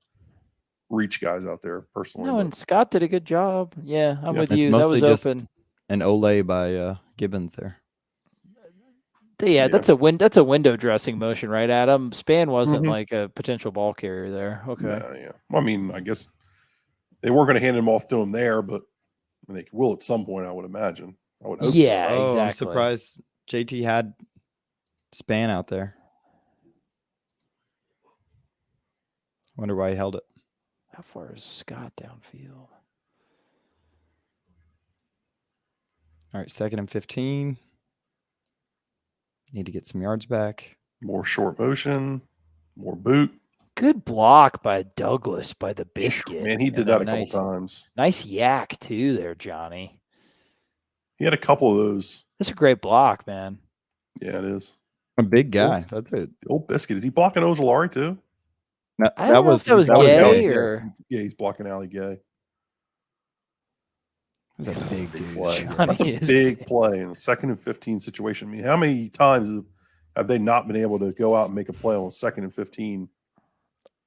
reach guys out there personally. No, but, and Scott did a good job. Yeah, I'm with It's you. That mostly was just open. an Olay by Gibbons there. Yeah, that's a window dressing motion, right, Adam? Span wasn't like a potential ball carrier there. Okay. Yeah. Well, I mean, I guess they weren't going to hand him off to him there, but I mean, they will at some point, I would imagine. I would hope so. Yeah, Oh, exactly. I'm surprised JT had Span out there. Wonder why he held it. How far is Scott downfield? All right, 2nd and 15. Need to get some yards back. More short motion, more boot. Good block by Douglas by the biscuit. Man, he did that a couple times. Nice yak too there, Johnny. He had a couple of those. That's a great block, man. Yeah, it is. A big guy. That's it. The old biscuit. Is he blocking Ojolari too? No, I don't know if that was Gay or yeah, he's blocking Ali Gay. That's a big play. That's a big play in a 2nd and 15 situation. I mean, how many times have they not been able to go out and make a play on 2nd and 15?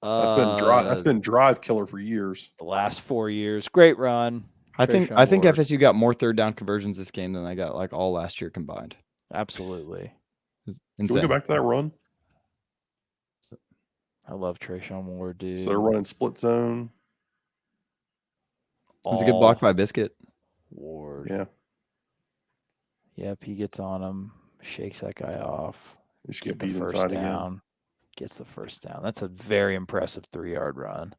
That's been drive killer for years. The last 4 years. Great run. I think FSU got more 3rd down conversions this game than they got like all last year combined. Absolutely. Can we go back to that run? I love Trayshawn Ward, dude. So they're running split zone. It was a good block by Biscuit. Ward. Yeah. Yep, he gets on him, shakes that guy off. Just get the beat first inside down. again. Gets the first down. That's a very impressive 3-yard run.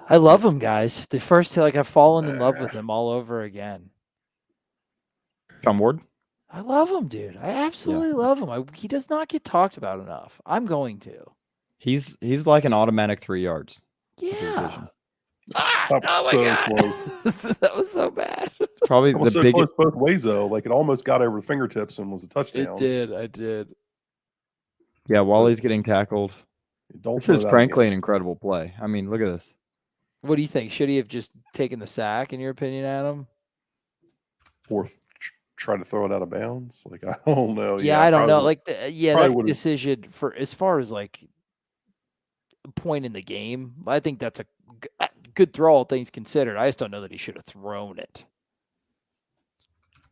I love him, guys. The first, I've fallen in love with him all over again. John Ward? I love him, dude. I absolutely love him. He does not get talked about enough. I'm going to. He's like an automatic 3 yards. Yeah. Oh my God. That was so bad. Probably the so biggest close both ways though. Like it almost got over the fingertips and was a touchdown. It did. I did. Yeah, Wally's getting tackled. This is frankly an incredible play. I mean, look at this. What do you think? Should he have just taken the sack, in your opinion, Adam? Or try to throw it out of bounds? Like, I don't know. Yeah, I don't know. Like, that decision for as far as like point in the game, I think that's a good throw, all things considered. I just don't know that he should have thrown it.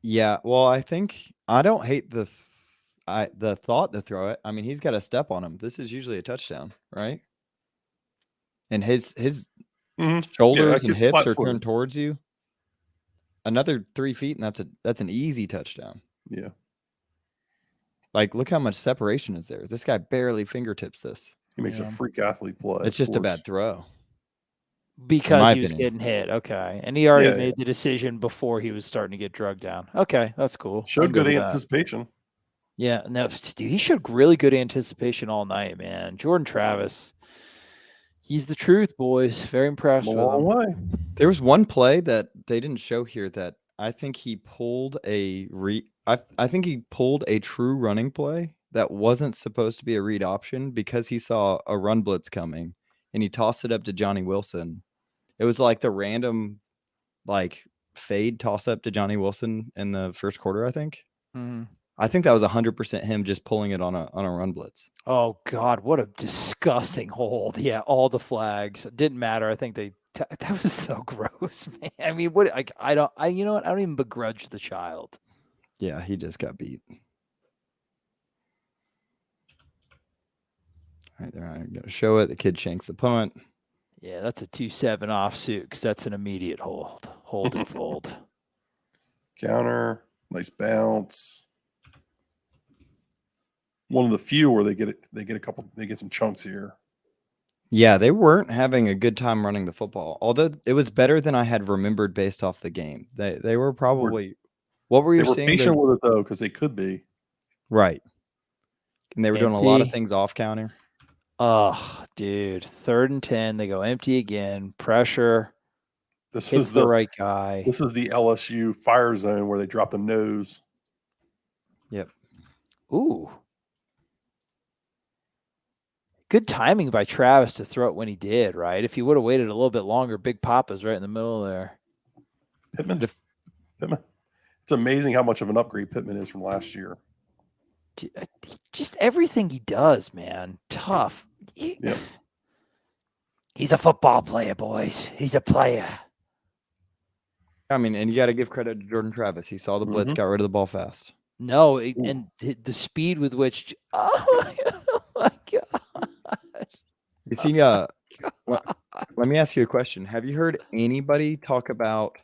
Yeah, well, I think I don't hate the thought to throw it. I mean, he's got a step on him. This is usually a touchdown, right? And his shoulders and hips are turned towards you. Another 3 feet, and that's an easy touchdown. Yeah. Like, look how much separation is there. This guy barely fingertips this. He makes a freak athlete play. It's just a bad throw. Because he was getting hit. Okay. And he already made the decision before he was starting to get drugged down. Okay. That's cool. Showed good anticipation. Yeah. No, dude, he showed really good anticipation all night, man. Jordan Travis. He's the truth, boys. Very impressed with him. There was one play that they didn't show here that I think he pulled I think he pulled a true running play that wasn't supposed to be a read option because he saw a run blitz coming and he tossed it up to Johnny Wilson. It was like the random fade toss up to Johnny Wilson in the first quarter, I think. Mm-hmm. I think that was 100% him just pulling it on a run blitz. Oh God, what a disgusting hold! Yeah, all the flags didn't matter. I think that was so gross, man. I mean, you know what? I don't even begrudge the child. Yeah, he just got beat. All right, they're going to show it. The kid shanks the punt. Yeah, that's a 2-7 offsuit because that's an immediate hold. Hold and fold. Counter, nice bounce. One of the few where they get some chunks here. Yeah, they weren't having a good time running the football. Although it was better than I had remembered based off the game. They were probably what were you seeing? They were patient with it though, because they could be. Right. And they were doing a lot of things off counter. Oh, dude. 3rd and 10. They go empty again. Pressure. This is the right guy. This is the LSU fire zone where they drop the nose. Yep. Ooh. Good timing by Travis to throw it when he did, right? If he would have waited a little bit longer, Big Papa's right in the middle there. Pittman. It's amazing how much of an upgrade Pittman is from last year. Just everything he does, man. Tough. Yep. He's a football player, boys. He's a player. I mean, and you got to give credit to Jordan Travis. He saw the blitz, got rid of the ball fast. No, and the speed with which. Oh my God. You see, let me ask you a question. Have you heard anybody talk about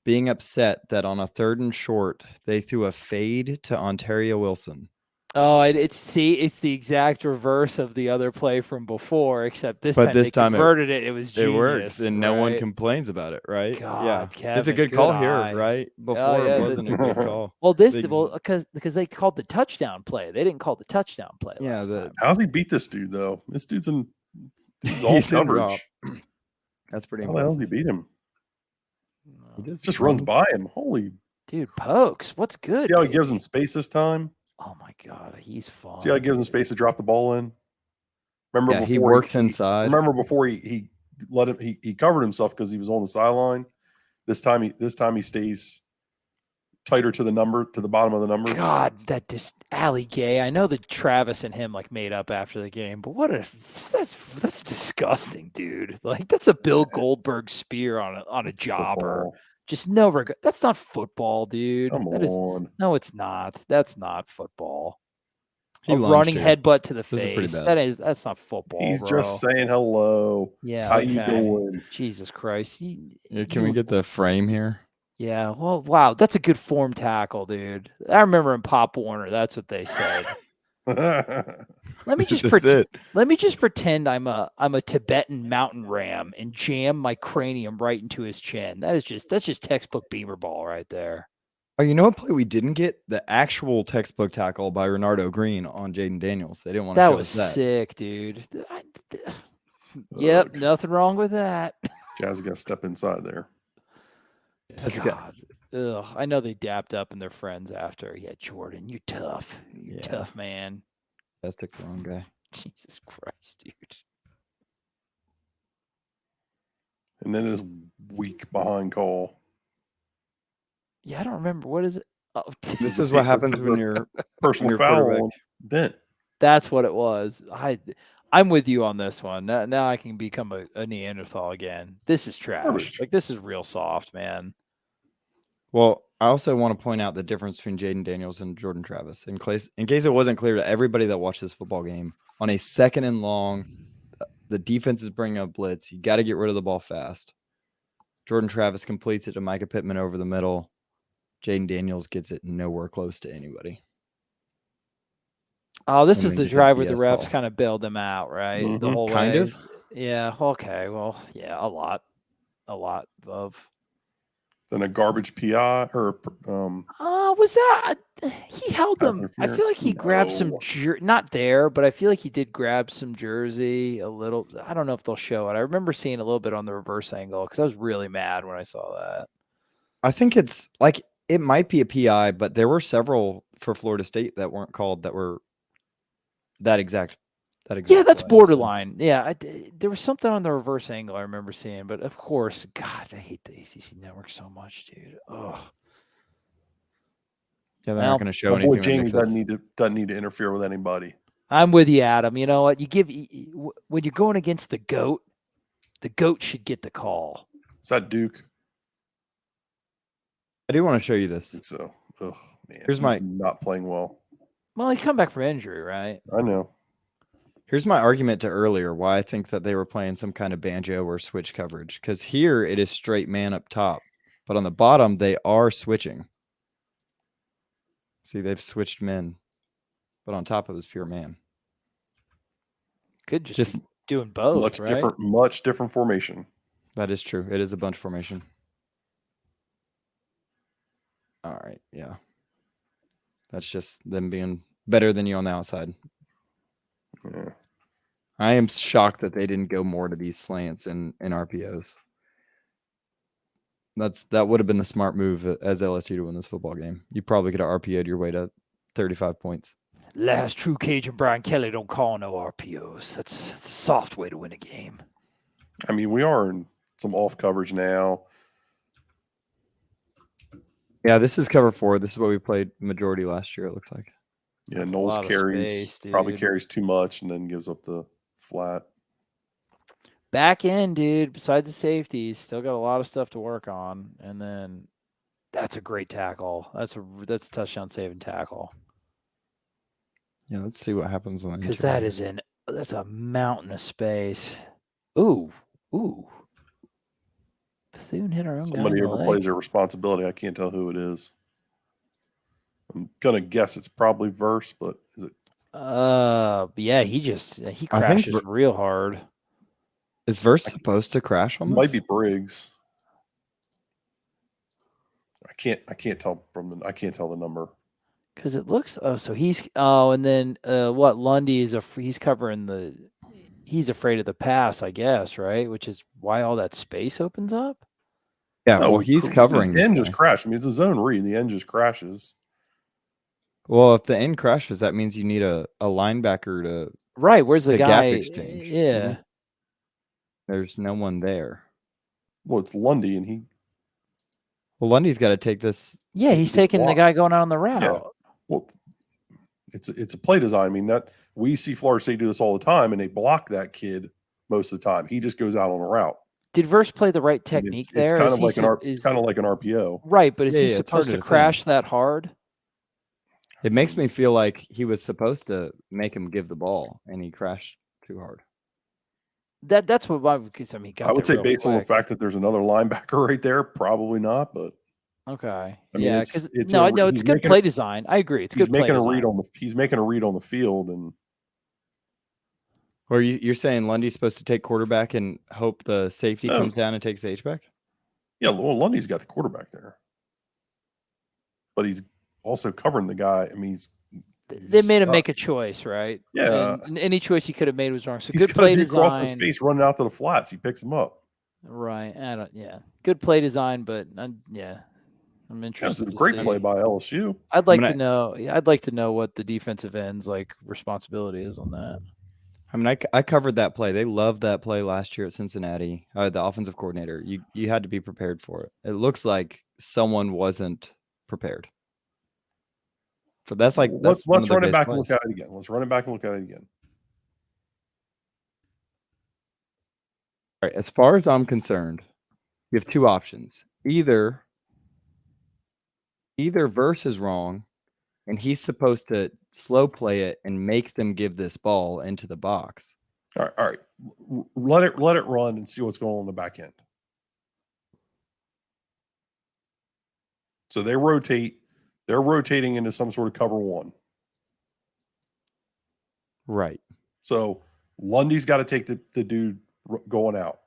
being upset that on a 3rd and short, they threw a fade to Ontaria Wilson? Oh, it's the exact reverse of the other play from before, except this time they converted it. It was genius. It works, and no one complains about it, right? God, Kevin, it's a good call here, right? Before it wasn't a good call. Well, because they called the touchdown play. They didn't call the touchdown play. How's he beat this dude though? This dude's all coverage. That's pretty impressive. How the hell did he beat him? He just runs by him. Holy dude, Pokes, what's good? See how he gives him space this time? Oh my God, he's fun. See how he gives him space to drop the ball in? Remember before he works inside. Remember before he let him he covered himself because he was on the sideline. This time he stays tighter to the bottom of the numbers. God, that just LAKEY. I know that Travis and him made up after the game, but that's disgusting, dude. That's a Bill Goldberg spear on a jobber. Football. Just no regret. That's not football, dude. Come on. No, it's not. That's not football. A running headbutt to the face. That's not football. He's bro. just saying hello. Yeah. How you doing? Jesus Christ. Can we get the frame here? Yeah. Well, wow. That's a good form tackle, dude. I remember in Pop Warner, that's what they said. Let me just pretend I'm a Tibetan mountain ram and jam my cranium right into his chin. That's just textbook Beamer ball right there. Oh, you know what play we didn't get? The actual textbook tackle by Renardo Green on Jayden Daniels. They didn't want to show us that. That was sick, dude. Yep, nothing wrong with that. Jazz got to step inside there. God. Ugh, I know they dapped up and they're friends after. Yeah, Jordan, you're tough. You're tough, man. That's the wrong guy. Jesus Christ, dude. And then this weak behind call. Yeah, I don't remember. What is it? Oh, this is what happens when you're personal foul. Dent. That's what it was. I'm with you on this one. Now I can become a Neanderthal again. This is trash. This is real soft, man. Well, I also want to point out the difference between Jayden Daniels and Jordan Travis. In case it wasn't clear to everybody that watched this football game, on a 2nd and long, the defense is bringing up blitz. You got to get rid of the ball fast. Jordan Travis completes it to Micah Pittman over the middle. Jayden Daniels gets it nowhere close to anybody. Oh, this is the drive where the refs kind of bailed them out, right? Mm-hmm. The whole way. Kind of. Yeah. Okay. Well, yeah, a lot of. Then a garbage PI or was that he held them? I feel like he grabbed some not there, but I feel like he did grab some jersey a little. I don't know if they'll show it. I remember seeing a little bit on the reverse angle because I was really mad when I saw that. I think it's it might be a PI, but there were several for Florida State that weren't called that were that exact. Yeah, that's borderline. So. Yeah, there was something on the reverse angle I remember seeing, but of course, God, I hate the ACC network so much, dude. Oh, yeah, they're not going to show anything. Boy, Jamie doesn't need to interfere with anybody. I'm with you, Adam. You know what? When you're going against the GOAT should get the call. Is that Duke? I do want to show you this. I think so. Oh man, he's not playing well. Well, he's come back from injury, right? I know. Here's my argument to earlier why I think that they were playing some kind of banjo or switch coverage. Because here it is straight man up top. But on the bottom, they are switching. See, they've switched men. But on top, it was pure man. Could just doing both, Much different formation. That is true. It is a bunch formation. All right, yeah. That's just them being better than you on the outside. Yeah. I am shocked that they didn't go more to these slants and RPOs. That would have been the smart move as LSU to win this football game. You probably could have RPO'd your way to 35 points. Last true Cajun Brian Kelly don't call no RPOs. That's a soft way to win a game. I mean, we are in some off coverage now. Yeah, this is cover 4. This is what we played majority last year, it looks like. Yeah, That's Knowles probably dude. carries too much and then gives up the flat. Back end, dude, besides the safeties, still got a lot of stuff to work on. And then that's a great tackle. That's a touchdown saving tackle. Yeah, let's see what happens on the because interior. that's a mountain of space. Ooh. Bethune hit our own Somebody guy in the overplays leg. their responsibility. I can't tell who it is. I'm gonna guess it's probably Verse, but is it? Yeah, he crashes real hard. Is Verse supposed to crash on this? Might be Briggs. I can't tell the number. Because it looks and then what Lundy he's covering he's afraid of the pass, I guess, right? Which is why all that space opens up. Yeah, well, he's covering the end just crashed. I mean, it's a zone read. The end just crashes. Well, if the end crashes, that means you need a linebacker to right. Where's the guy? Gap exchange. Yeah. Mm-hmm. There's no one there. Well, it's Lundy, and Lundy's got to take this. Yeah, he's taking the guy going out on the route. Yeah. Well, it's a play design. I mean, we see Florida State do this all the time, and they block that kid most of the time. He just goes out on a route. Did Verse play the right technique there? It's kind of like an RPO. Right, but is he supposed to crash that hard? It makes me feel like he was supposed to make him give the ball, and he crashed too hard. That's what because I would say based on the fact that there's another linebacker right there, probably not. But okay, I mean, because it's good play design. I agree, it's good play design. He's making a read on the field, and or you're saying Lundy's supposed to take quarterback and hope the safety comes down and takes the H-back? Yeah, well, Lundy's got the quarterback there, but he's also covering the guy. I mean, they made him make a choice, right? Yeah, and any choice he could have made was wrong. So he's good play design. Across his face, running out to the flats, he picks him up. Right. Good play design, but I'm interested. That's a great play by LSU. I'd like to know what the defensive end's responsibility is on that. I mean, I covered that play. They loved that play last year at Cincinnati. The offensive coordinator. You had to be prepared for it. It looks like someone wasn't prepared. But let's run it back and look at it again. Let's run it back and look at it again. All right. As far as I'm concerned, you have two options. Either Verse is wrong, and he's supposed to slow play it and make them give this ball into the box. All right. Let it run and see what's going on in the back end. So they rotate. They're rotating into some sort of cover one. Right. So Lundy's got to take the dude going out.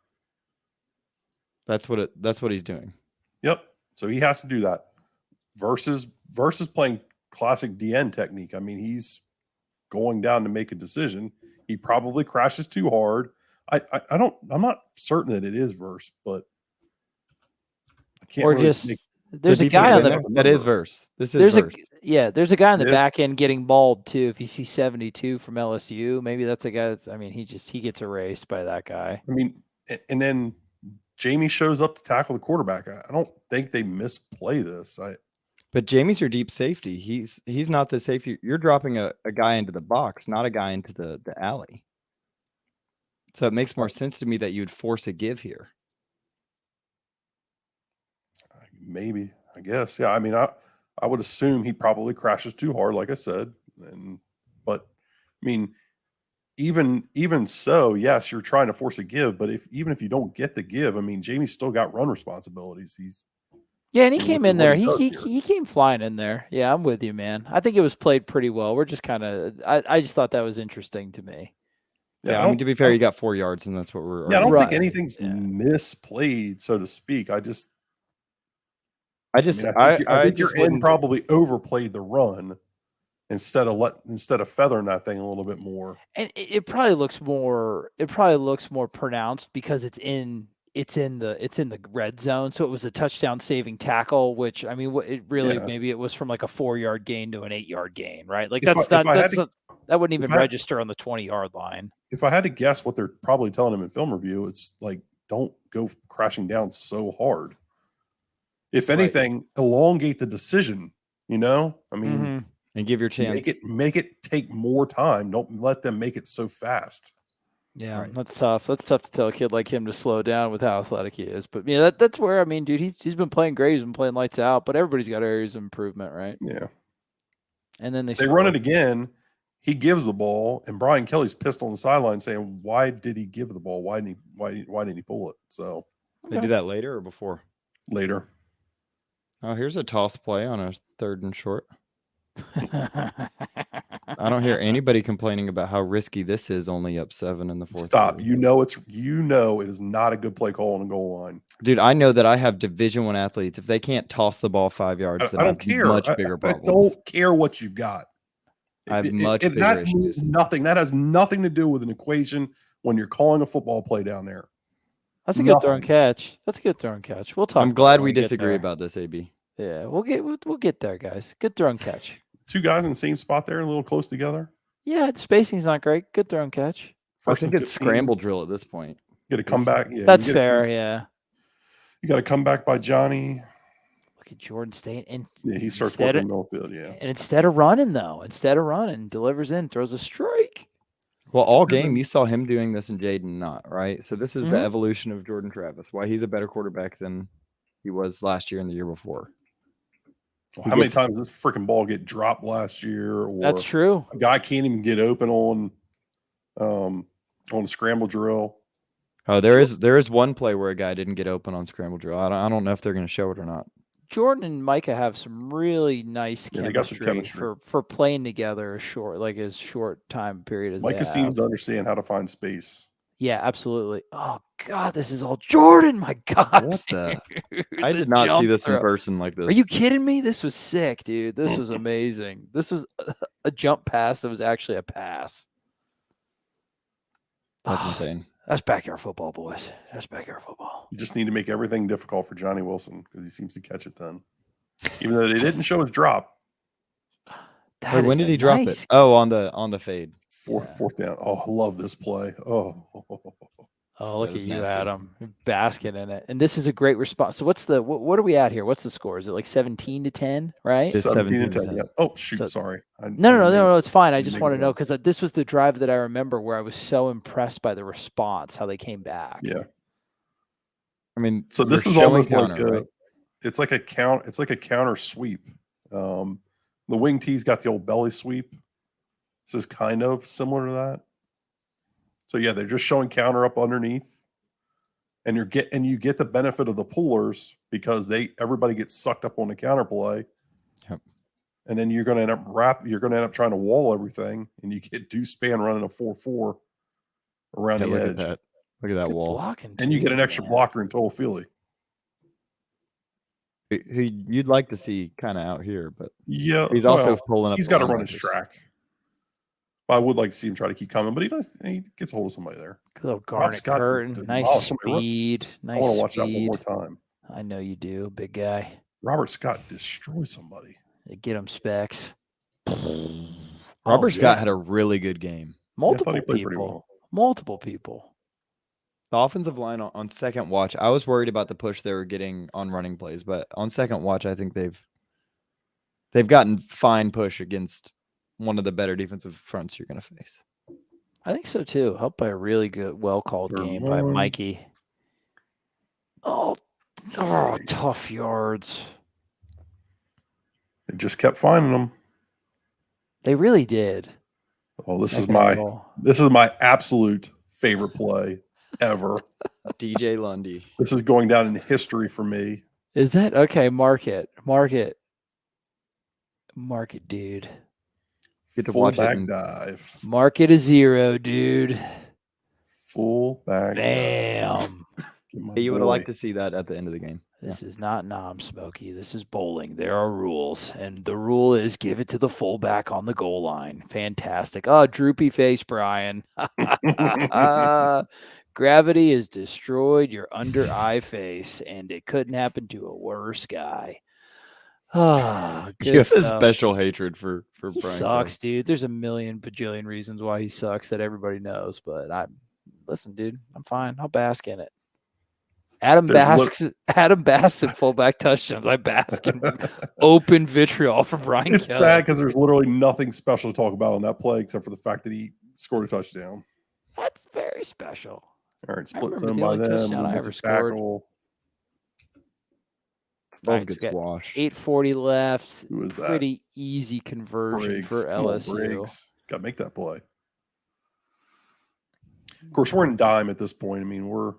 That's what he's doing. Yep. So he has to do that. Versus playing classic DN technique. I mean, he's going down to make a decision. He probably crashes too hard. I'm not certain that it is Verse, but I can't. Or really there's a guy on that is Verse. This is Verse. There's a guy on the back end getting mauled too. If you see 72 from LSU, maybe that's a guy. He gets erased by that guy. I mean, and then Jamie shows up to tackle the quarterback. I don't think they misplay this. But Jamie's your deep safety. He's not the safety. You're dropping a guy into the box, not a guy into the alley. So it makes more sense to me that you would force a give here. Maybe, I guess. Yeah, I mean, I would assume he probably crashes too hard, like I said. But I mean, even so, yes, you're trying to force a give. But even if you don't get the give, I mean, Jamie's still got run responsibilities. And he came in there. He came flying in there. Yeah, I'm with you, man. I think it was played pretty well. We're just kind of. I just thought that was interesting to me. Yeah, I mean, to be fair, you got 4 yards, and that's what we're. Yeah, I don't think anything's misplayed, so to speak. I think your end probably overplayed the run instead of feathering that thing a little bit more. And it probably looks more. It probably looks more pronounced because it's in it's in the red zone, so it was a touchdown saving tackle. Which I mean, it really maybe it was from like a 4-yard gain to an 8-yard gain, right? Like that wouldn't even register on the 20-yard line. If I had to guess what they're probably telling him in film review, it's like, don't go crashing down so hard. If anything, elongate the decision. I mean, and give your chance. Make it take more time. Don't let them make it so fast. Yeah, that's tough. That's tough to tell a kid like him to slow down with how athletic he is. But yeah, that's where, I mean, dude, he's been playing great. He's been playing lights out. But everybody's got areas of improvement, right? Yeah. And then they run it again. He gives the ball, and Brian Kelly's pissed on the sideline saying, "Why did he give the ball? Why didn't he pull it?" So they do that later or before? Later. Oh, here's a toss play on a 3rd and short. I don't hear anybody complaining about how risky this is. Only up 7 in the 4th. Stop. It is not a good play call on the goal line. Dude, I know that I have Division I athletes. If they can't toss the ball 5 yards, then I don't care. Much bigger problems. I don't care what you've got. I have much bigger issues. That has nothing to do with an equation when you're calling a football play down there. That's a good throw and catch. That's a good throw and catch. We'll talk. I'm glad we disagree about this, AB. Yeah, we'll get there, guys. Good throw and catch. 2 guys in the same spot there, a little close together. Yeah, the spacing's not great. Good throw and catch. I think it's scramble drill at this point. You got to come back. Yeah, that's fair. Yeah. You got to come back by Johnny. Look at Jordan State, and he starts working the middle field. Yeah, and instead of running, delivers in, throws a strike. Well, all game you saw him doing this and Jayden not, right? So this is the evolution of Jordan Travis. Why he's a better quarterback than he was last year and the year before. Well, how many times does this freaking ball get dropped last year? Or that's true. A guy can't even get open on a scramble drill. Oh, there is one play where a guy didn't get open on scramble drill. I don't know if they're going to show it or not. Jordan and Micah have some really nice chemistry for playing together as short time period as Micah seems to understand how to find space. Yeah, absolutely. Oh God, this is all Jordan. My God, what the? I did not see this in person like this. Are you kidding me? This was sick, dude. This was amazing. This was a jump pass that was actually a pass. That's insane. That's backyard football, boys. That's backyard football. You just need to make everything difficult for Johnny Wilson because he seems to catch it then. Even though they didn't show his drop. Wait, when did he drop it? Oh, on the fade. Fourth down. Oh, I love this play. Oh, look at you, Adam. You're basking in it. And this is a great response. So what are we at here? What's the score? Is it like 17-10, right? It's 17-10. Yeah. Oh, shoot. Sorry. No, it's fine. I just want to know because this was the drive that I remember where I was so impressed by the response, how they came back. Yeah. I mean, so this is almost like it's like a counter sweep. The wing tee's got the old belly sweep. This is kind of similar to that. So yeah, they're just showing counter up underneath, and you get the benefit of the pullers because everybody gets sucked up on the counter play. Yep. And then you're going to end up trying to wall everything, and you get Deuce Span running a 4-4 around the edge. Look at that wall. And you get an extra blocker in Toll Feely. Who you'd like to see kind of out here, but yeah, he's also pulling up. He's got to run his track. I would like to see him try to keep coming, but he gets a hold of somebody there. Good little Garnet Curtin. Nice speed. I want to watch that one more time. I know you do, big guy. Robert Scott destroys somebody. They get him specs. Robert Scott had a really good game. Multiple people. Multiple people. The offensive line on second watch, I was worried about the push they were getting on running plays, but on second watch, I think they've gotten fine push against one of the better defensive fronts you're going to face. I think so too. Helped by a really good, well-called game by Mikey. Oh, tough yards. They just kept finding them. They really did. Oh, this is my absolute favorite play ever. DJ Lundy. This is going down in history for me. Is that okay? Mark it, dude. Get to watch it dive. Mark it a 0, dude. Full back. Bam. Hey, you would have liked to see that at the end of the game. This is not Nom Smokey. This is bowling. There are rules, and the rule is give it to the fullback on the goal line. Fantastic. Oh, droopy face, Brian. Gravity has destroyed your under eye face, and it couldn't happen to a worse guy. Ah, You good have a stuff. special hatred for He Brian sucks, Kelly. dude. There's a million bajillion reasons why he sucks that everybody knows, but listen, dude, I'm fine. I'll bask in it. Adam basks in fullback touchdowns. I bask in open vitriol for Brian It's Kelly. sad because there's literally nothing special to talk about on that play except for the fact that he scored a touchdown. That's very special. All right, split zone the by only them. touchdown I ever scored. Tackle. 12 gets washed. 8:40 left. Who is that? Pretty easy conversion for LSU. Got to make that play. Of course, we're in dime at this point. I mean, we're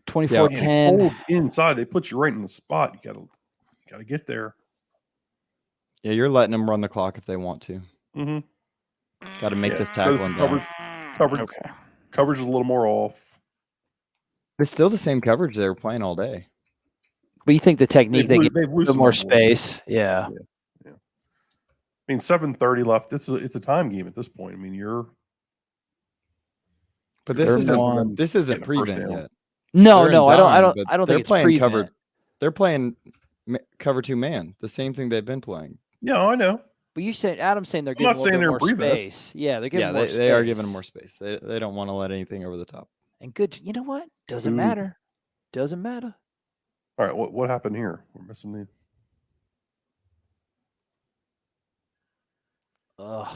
24-10 inside. They put you right in the spot. You gotta get there. Yeah, you're letting them run the clock if they want to. Mm-hmm. Got to make this tackle and coverage. Okay. Coverage is a little more off. It's still the same coverage they were playing all day. But you think the technique they get more space? Yeah. I mean, 7:30 left. It's a time game at this point. I mean, But this isn't prevent yet. No, I don't think it's playing prevent. cover. They're playing cover 2 man, the same thing they've been playing. Yeah, I know. But you said Adam's saying they're giving more space. Yeah, they're giving more space. They are giving them more space. They don't want to let anything over the top. And good, you know what? Doesn't matter. Doesn't matter. All right, what happened here? We're missing the. Ugh.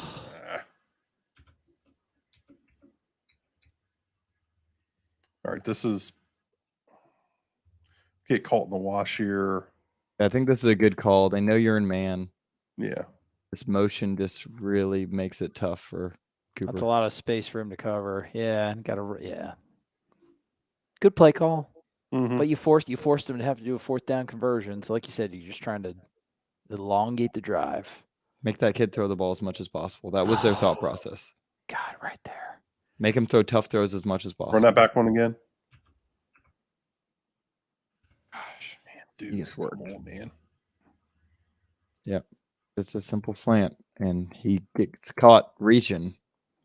All right, this is get caught in the wash here. I think this is a good call. They know you're in man. Yeah. This motion just really makes it tough for Cooper. That's a lot of space for him to cover. Yeah, good play call. Mm-hmm. But you forced him to have to do a 4th down conversion. So like you said, you're just trying to elongate the drive. Make that kid throw the ball as much as possible. That was their thought process. God, right there. Make him throw tough throws as much as possible. Run that back one again. Gosh, man, dude, he's worked. Come on, man. Yep, it's a simple slant, and he gets caught reaching.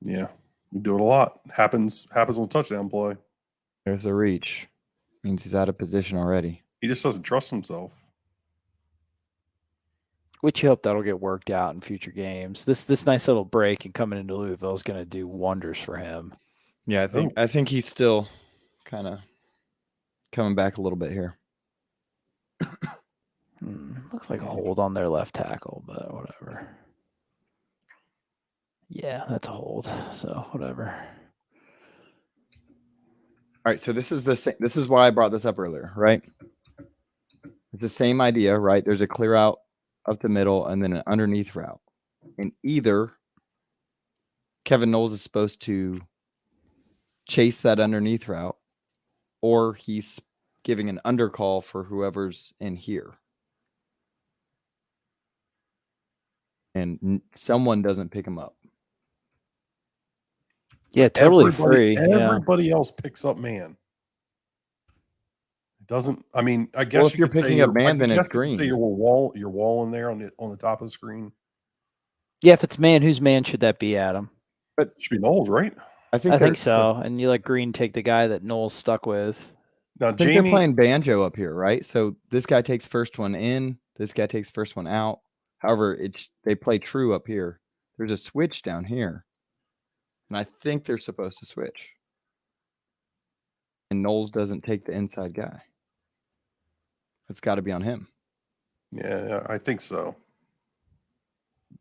Yeah, we do it a lot. Happens on touchdown play. There's the reach. Means he's out of position already. He just doesn't trust himself. Which you hope that'll get worked out in future games. This nice little break and coming into Louisville is going to do wonders for him. Yeah, I think he's still kind of coming back a little bit here. Looks like a hold on their left tackle, but whatever. Yeah, that's a hold. So whatever. All right, so this is why I brought this up earlier, right? It's the same idea, right? There's a clear out up the middle and then an underneath route. And either Kevin Knowles is supposed to chase that underneath route, or he's giving an undercall for whoever's in here. And someone doesn't pick him up. Yeah, totally free. Everybody else picks up man. It doesn't. I mean, I guess if you're picking up man, then it's green. Your wall in there on the top of the screen. Yeah, if it's man, whose man should that be, Adam? But it should be Knowles, right? I think so. And you let Green take the guy that Knowles stuck with. Now, I think they're playing banjo up here, right? So this guy takes first one in. This guy takes first one out. However, they play true up here. There's a switch down here. And I think they're supposed to switch. And Knowles doesn't take the inside guy. It's got to be on him. Yeah, I think so.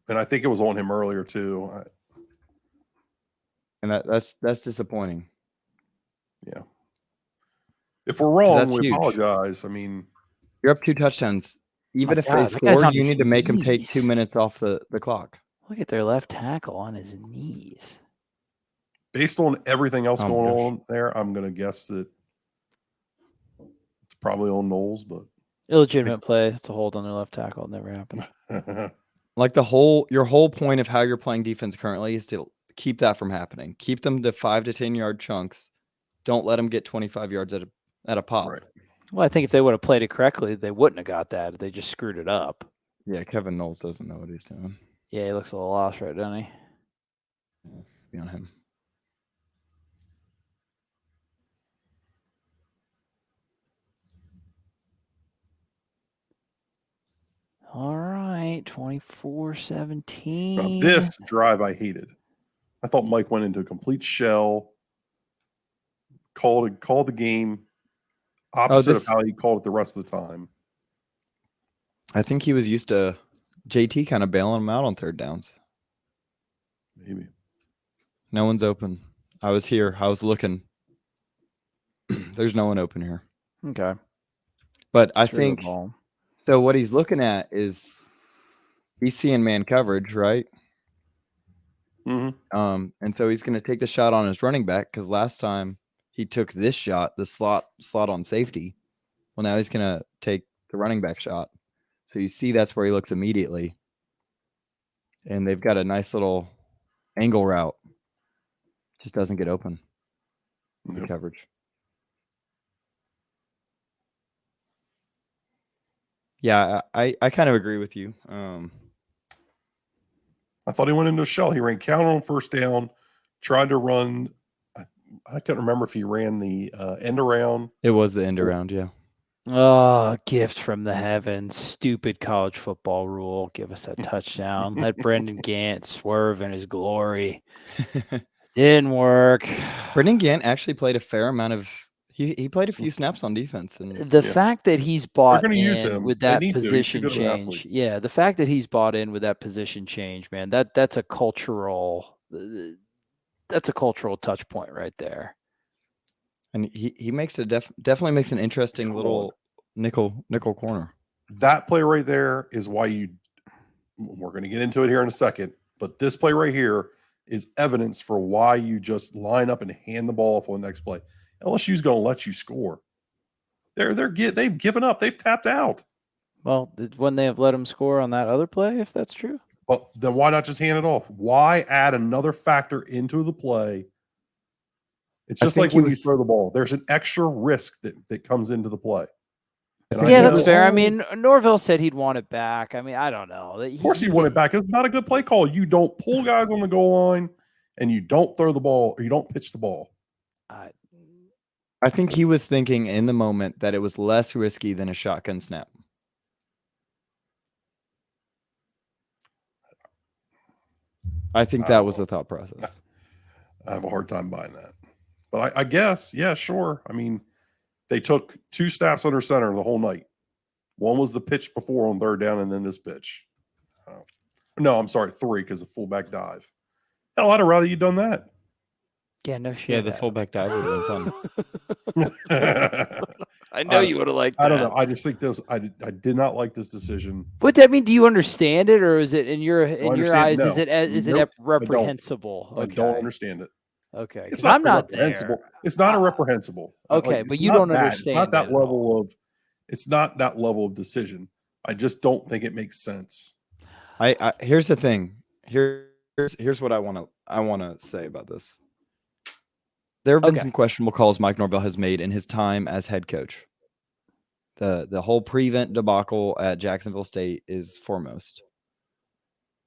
And I think it was on him earlier too. And that's disappointing. Yeah. If we're wrong, we apologize. I mean, you're up 2 touchdowns. Even if they score, you need to make them take 2 minutes off the clock. Look at their left tackle on his knees. Based on everything else going on there, I'm going to guess that it's probably on Knowles, but illegitimate play. It's a hold on their left tackle. It never happened. Like your whole point of how you're playing defense currently is to keep that from happening. Keep them to 5 to 10 yard chunks. Don't let them get 25 yards at a pop. Right. Well, I think if they would have played it correctly, they wouldn't have got that. They just screwed it up. Yeah, Kevin Knowles doesn't know what he's doing. Yeah, he looks a little lost, right, doesn't he? Yeah, be on him. point, 24-17. Now, this drive I hated. I thought Mike went into a complete shell, called the game opposite of how he called it the rest of the time. I think he was used to JT kind of bailing him out on third downs. Maybe. No one's open. I was here. I was looking. There's no one open here. Okay. But I think so. What he's looking at is he's seeing man coverage, right? Mm-hmm. And so he's going to take the shot on his running back because last time he took this shot, the slot on safety. Well, now he's going to take the running back shot. So you see that's where he looks immediately. And they've got a nice little angle route. Just doesn't get open. The coverage. Yeah, I kind of agree with you. I thought he went into a shell. He ran counter on first down, tried to run. I can't remember if he ran the end around. It was the end around, yeah. Oh, gift from the heavens. Stupid college football rule. Give us that touchdown. Let Brendan Gant swerve in his glory. Didn't work. Brendan Gant actually played a fair amount of he played a few snaps on defense. And the fact that he's bought in with that position position change. Yeah, the fact that he's bought in with that position change, man, that's a cultural touch point right there. And he makes definitely makes an interesting little nickel corner. That play right there is why we're going to get into it here in a second, but this play right here is evidence for why you just line up and hand the ball off on the next play. LSU's going to let you score. They've given up. They've tapped out. Well, wouldn't they have let him score on that other play if that's true? But then why not just hand it off? Why add another factor into the play? It's just like when you throw the ball. There's an extra risk that comes into the play. Yeah, that's fair. I mean, Norvell said he'd want it back. I mean, I don't know. Of course he want it back. It's not a good play call. You don't pull guys on the goal line, and you don't throw the ball, or you don't pitch the ball. I think he was thinking in the moment that it was less risky than a shotgun snap. I think that was the thought process. I have a hard time buying that. But I guess, yeah, sure. I mean, they took 2 snaps under center the whole night. One was the pitch before on third down, and then this pitch. No, I'm sorry, 3 because the fullback dive. Hell, I'd have rather you done that. Yeah, no shit. Yeah, the fullback dive would have been fun. I know you would have liked that. I don't know. I just think I did not like this decision. But I mean, do you understand it, or is it in your eyes? No. Is it reprehensible? I don't understand it. Okay, it's not I'm not reprehensible. There. It's not a reprehensible. Okay, but you don't understand. It's not that level of. It's not that level of decision. I just don't think it makes sense. Here's the thing. Here's what I want to say about this. There have been some questionable calls Mike Norvell has made in his time as head coach. The whole prevent debacle at Jacksonville State is foremost.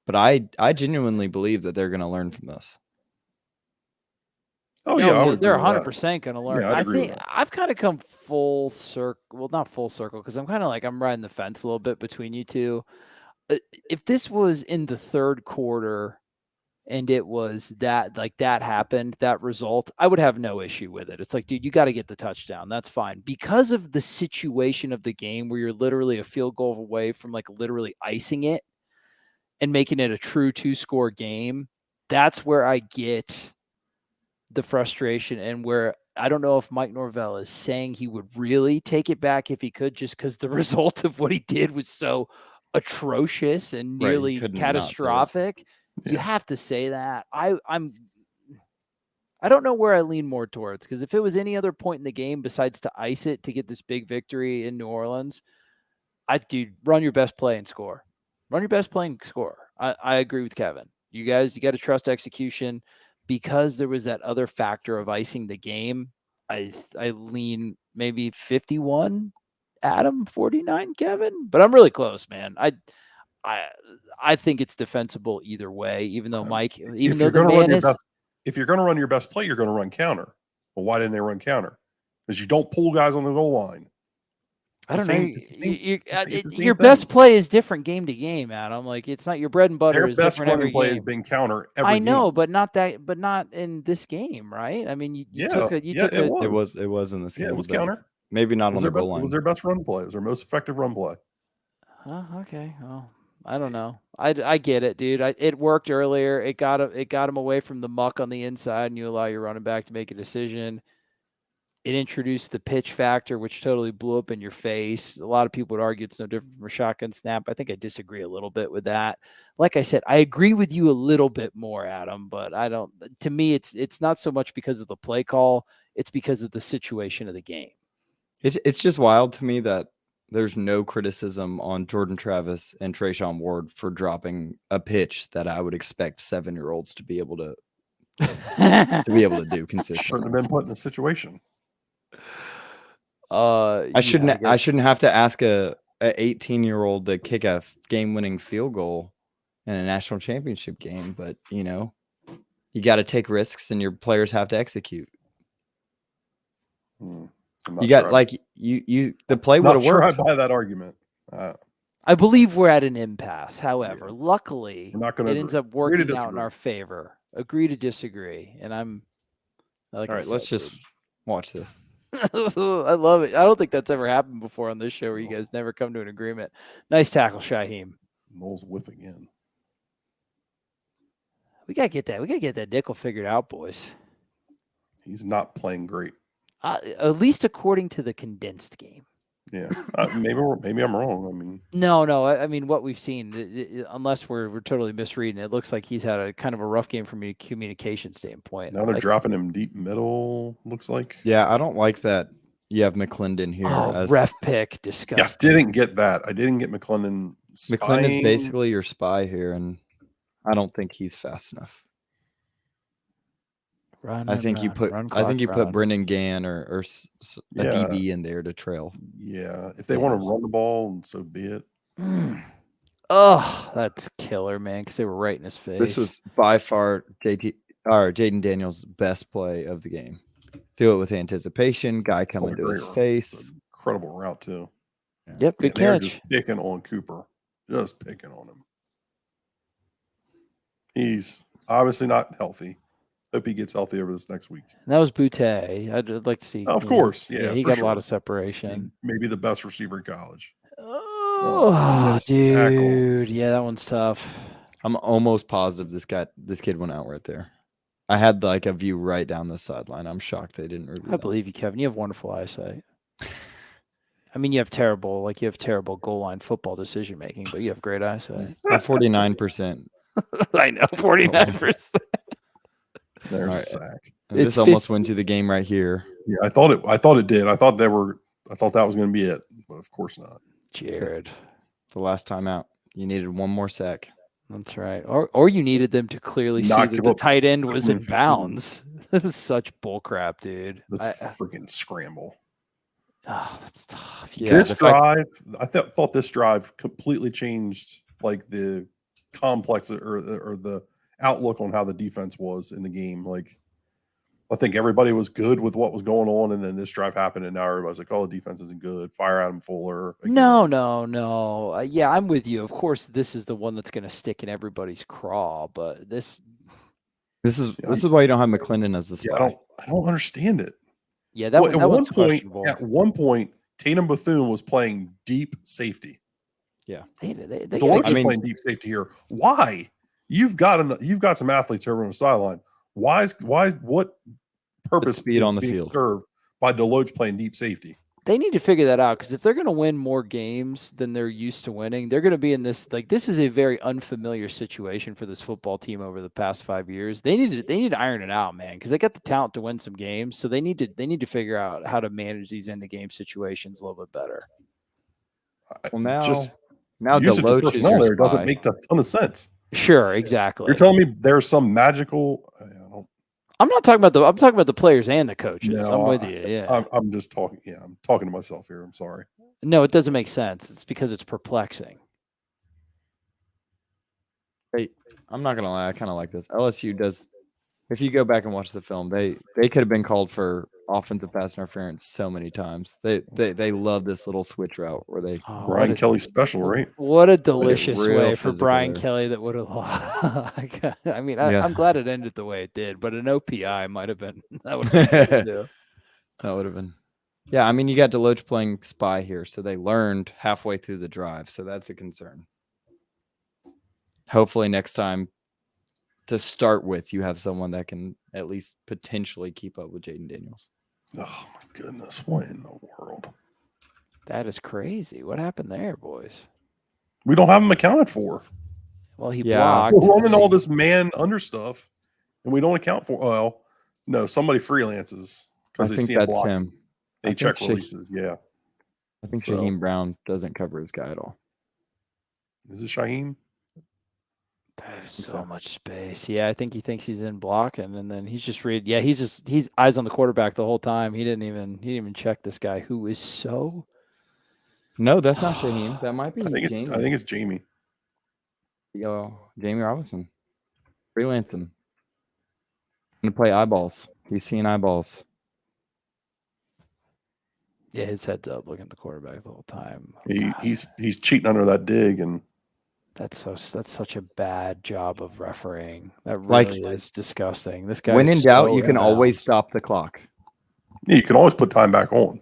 But I genuinely believe that they're going to learn from this. Oh yeah, they're 100% going to learn. Yeah, I think I've kind of come full circle. Well, not full circle because I'm kind of like I'm riding the fence a little bit between you two. If this was in the third quarter and it was that happened, that result, I would have no issue with it. It's like, dude, you got to get the touchdown. That's fine. Because of the situation of the game where you're literally a field goal away from like literally icing it and making it a true 2-score game, that's where I get the frustration and where I don't know if Mike Norvell is saying he would really take it back if he could, just because the result of what he did was so atrocious and nearly catastrophic. You have to say that. I don't know where I lean more towards, because if it was any other point in the game besides to ice it to get this big victory in New Orleans, run your best play and score. Run your best play and score. I agree with Kevin. You got to trust execution. Because there was that other factor of icing the game, I lean maybe 51 Adam, 49 Kevin, but I'm really close, man. I think it's defensible either way, even though Mike, if you're going to run your best play, you're going to run counter. Well, why didn't they run counter? Because you don't pull guys on the goal line. I don't know. Your Your best play is different game to game, Adam. Like it's not your bread and butter Their is best different running every play game. has been counter every I know, game. but not in this game, right? I mean, It was in this game. Yeah, it was counter. Maybe not on the goal line. It was their best run play. It was their most effective run play. Okay. Well, I don't know. I get it, dude. It worked earlier. It got him away from the muck on the inside, and you allow your running back to make a decision. It introduced the pitch factor, which totally blew up in your face. A lot of people would argue it's no different from a shotgun snap. I think I disagree a little bit with that. Like I said, I agree with you a little bit more, Adam, but I don't. To me, it's not so much because of the play call. It's because of the situation of the game. It's just wild to me that there's no criticism on Jordan Travis and Trayshawn Ward for dropping a pitch that I would expect 7-year-olds to be able to do consistently. Shouldn't have been put in a situation. I shouldn't have to ask a 18-year-old to kick a game-winning field goal in a national championship game, but you got to take risks and your players have to execute. You got the play would have worked. I buy that argument. I believe we're at an impasse. However, luckily, it ends up working out in our favor. Agree to disagree, and I'm. All right, let's just watch this. I love it. I don't think that's ever happened before on this show where you guys never come to an agreement. Nice tackle, Shaheem. Knowles whiff again. We gotta get that nickel figured out, boys. He's not playing great. At least according to the condensed game. Yeah, maybe I'm wrong. I mean, no. I mean, what we've seen, unless we're totally misreading, it looks like he's had a kind of a rough game from a communication standpoint. Now they're dropping him deep middle. Looks like. Yeah, I don't like that. You have McClendon here. Oh, ref pick, disgusting. Yeah, didn't get that. I didn't get McClendon. McClendon's basically your spy here, and I don't think he's fast enough. I think you put Brendan Gann or a DB in there to trail. Yeah, if they want to run the ball, so be it. Oh, that's killer, man, because they were right in his face. This was by far Jayden Daniels' best play of the game. Threw it with anticipation. Guy coming to his face. Incredible route too. Yeah. Yep, good catch. Just picking on Cooper. Just picking on him. He's obviously not healthy. Hope he gets healthy over this next week. And that was Boutte. I'd like to see. Of course, yeah. He got a lot of separation. Maybe the best receiver in college. Oh, dude. Yeah, that one's tough. I'm almost positive this kid went out right there. I had a view right down the sideline. I'm shocked they didn't review. I believe you, Kevin. You have wonderful eyesight. I mean, you have terrible goal line football decision making, but you have great eyesight. 49%. I know, 49%. There's a sack. This almost wins you the game right here. Yeah, I thought it did. I thought that was going to be it, but of course not. Jared, the last time out, you needed one more sack. That's right. Or you needed them to clearly see that the tight end was in bounds. This is such bullcrap, dude. This freaking scramble. Oh, that's tough. Yeah, this drive, I thought this drive completely changed the complex or the outlook on how the defense was in the game. I think everybody was good with what was going on, and then this drive happened, and now everybody's like, "Oh, the defense isn't good. Fire Adam Fuller." Again. No. Yeah, I'm with you. Of course, this is the one that's going to stick in everybody's craw. But this is why you don't have McClendon as the spy. Yeah, I don't understand it. Yeah, that one's questionable. At one point, Tatum Bethune was playing deep safety. Yeah, Deloach is playing deep safety here. Why? You've got some athletes over on the sideline. Why what purpose speed on the field served by Deloach playing deep safety? They need to figure that out, because if they're going to win more games than they're used to winning, they're going to be in this this is a very unfamiliar situation for this football team over the past 5 years. They need to iron it out, man, because they got the talent to win some games. So they need to figure out how to manage these end of game situations a little bit better. Well, now Deloach is your spy. Doesn't make a ton of sense. Sure, exactly. You're telling me there's some magical. I'm not talking about the players and the coaches. I'm with you. Yeah. I'm just talking. Yeah, I'm talking to myself here. I'm sorry. No, it doesn't make sense. It's because it's perplexing. Hey, I'm not gonna lie. I kind of like this. LSU does. If you go back and watch the film, they could have been called for offensive pass interference so many times. They love this little switch route where they Brian Kelly's special, right? What a delicious way for Brian there. Kelly that would have lost. I mean, I'm glad it ended the way it did, but an OPI might have been that would have been good too. That would have been. Yeah, I mean, you got Deloach playing spy here, so they learned halfway through the drive, so that's a concern. Hopefully next time, to start with, you have someone that can at least potentially keep up with Jayden Daniels. Oh, my goodness. What in the world? That is crazy. What happened there, boys? We don't have him accounted for. Well, he blocked. We're running all this man under stuff, and we don't account for. Well, no, somebody freelances because they see him blocking. Him. They check releases. Yeah. I think Shaheem Brown doesn't cover his guy at all. Is it Shaheem? That is so much space. Yeah, I think he thinks he's in blocking, and then he's just he's eyes on the quarterback the whole time. He didn't even check this guy who is so. No, that's not Shaheem. That might be Jamie. I think it's Jamie. Yo, Jamie Robinson. Freelancing. Gonna play eyeballs. He's seeing eyeballs. Yeah, his head's up looking at the quarterback the whole time. He's cheating under that dig, and that's such a bad job of refereeing. That really is disgusting. This guy. When in doubt, you can always stop the clock. Yeah, you can always put time back on.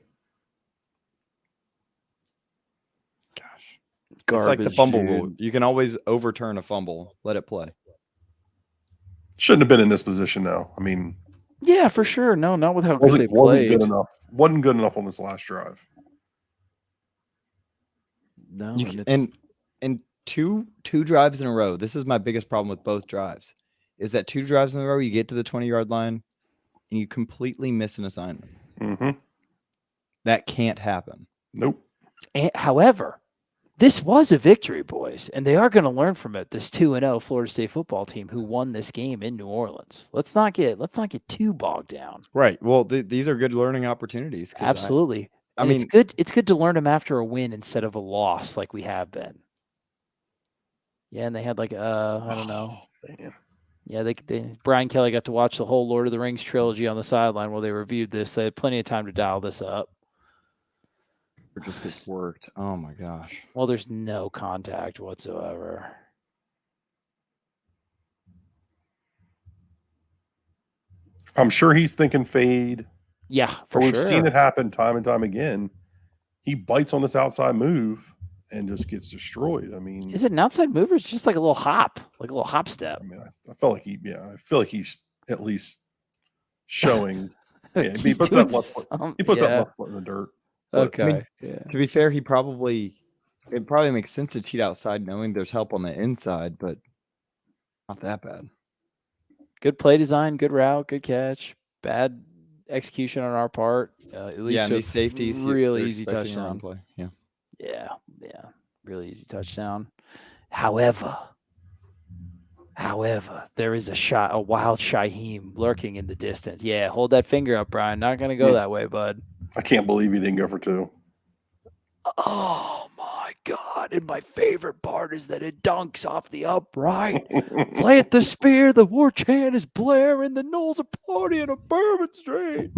Gosh, garbage, it's like the fumble rule. You can always overturn a fumble. Let it play. Shouldn't have been in this position now. I mean, yeah, for sure. No, not with how good they played. Wasn't good enough. Wasn't good enough on this last drive. No, and two drives in a row. This is my biggest problem with both drives. Is that 2 drives in a row, you get to the 20-yard line, and you completely miss an assignment. Mm-hmm. That can't happen. Nope. However, this was a victory, boys, and they are going to learn from it. This 2-0 Florida State football team who won this game in New Orleans. Let's not get too bogged down. Right. Well, these are good learning opportunities. Absolutely. I mean, it's good to learn them after a win instead of a loss, like we have been. Yeah, and they had I don't know. Man. Yeah, Brian Kelly got to watch the whole Lord of the Rings trilogy on the sideline while they reviewed this. They had plenty of time to dial this up. It just gets worked. Oh my gosh. Well, there's no contact whatsoever. I'm sure he's thinking fade. Yeah, for sure. We've seen it happen time and time again. He bites on this outside move and just gets destroyed. I mean, is it an outside move or is it just like a little hop step? I mean, I feel like he's at least showing. Yeah, he puts that left foot. He puts that left foot in the dirt. Okay. I mean, to be fair, it probably makes sense to cheat outside knowing there's help on the inside, but not that bad. Good play design, good route, good catch, bad execution on our part. At least these safeties, really easy touchdown. Play. Yeah, really easy touchdown. However, there is a wild Shaheem lurking in the distance. Yeah, hold that finger up, Brian. Not going to go that way, bud. I can't believe he didn't go for 2. Oh, my God. And my favorite part is that it dunks off the upright. Plant the spear. The war chant is blaring. The Knowles are partying on Bourbon Street.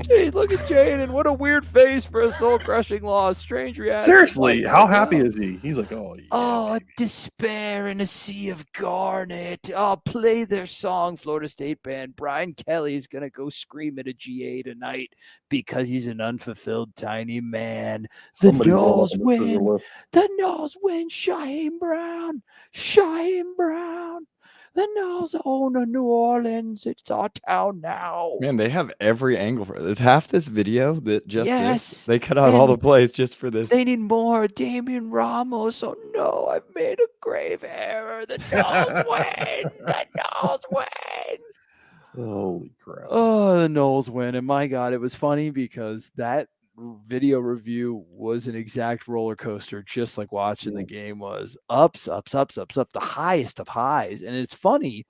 Gee, look at Jayden. What a weird face for a soul-crushing loss. Strange reaction. Seriously, how happy is he? He's like, oh, yeah. Oh, despair in a sea of garnet. Oh, play their song, Florida State band. Brian Kelly is going to go scream at a GA tonight because he's an unfulfilled tiny man. The Knowles win. The Knowles win. Shaheem Brown. The Knowles own New Orleans. It's our town now. Man, they have every angle for this. Half this video that just is. They cut out all the plays just for this. They need more Damian Ramos. Oh, no, I've made a grave error. The Knowles win. The Knowles win. Holy crap. Oh, the Knowles win. And my God, it was funny because that video review was an exact roller coaster, just like watching the game was. Ups, the highest of highs. And it's funny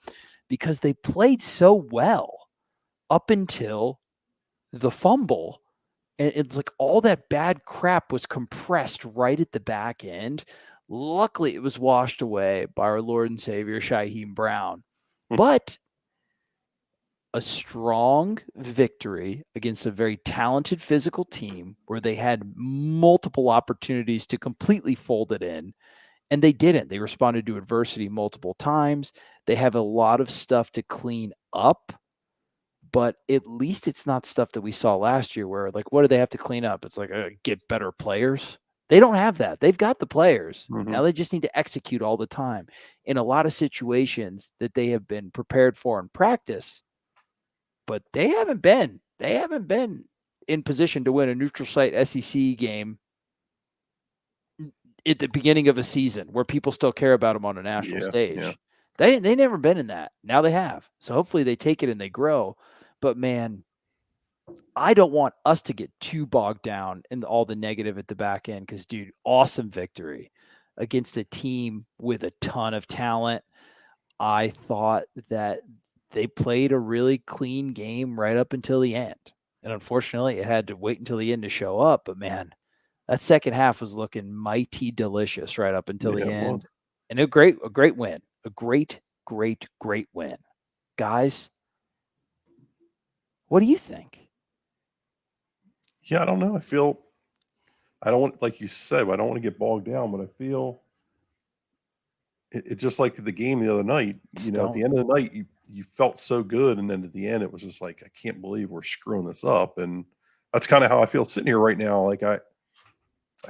because they played so well up until the fumble. And it's like all that bad crap was compressed right at the back end. Luckily, it was washed away by our Lord and Savior, Shaheem Brown. But a strong victory against a very talented physical team where they had multiple opportunities to completely fold it in, and they didn't. They responded to adversity multiple times. They have a lot of stuff to clean up, but at least it's not stuff that we saw last year where, like, what do they have to clean up? It's like, get better players. They don't have that. They've got the players. Now they just need to execute all the time in a lot of situations that they have been prepared for in practice, but they haven't been in position to win a neutral site SEC game at the beginning of a season where people still care about them on a national stage. Yeah. They never been in that. Now they have. So hopefully they take it and they grow. But man, I don't want us to get too bogged down in all the negative at the back end because, dude, awesome victory against a team with a ton of talent. I thought that they played a really clean game right up until the end. And unfortunately, it had to wait until the end to show up. But, man, that second half was looking mighty delicious right up until the end. And a great win. A great win. Guys, what do you think? Yeah, I don't know. I don't want, like you said, I don't want to get bogged down, but I feel it just like the game the other night. You know, at the end of the night, you felt so good, and then at the end, it was just like, I can't believe we're screwing this up. And that's kind of how I feel sitting here right now. Like I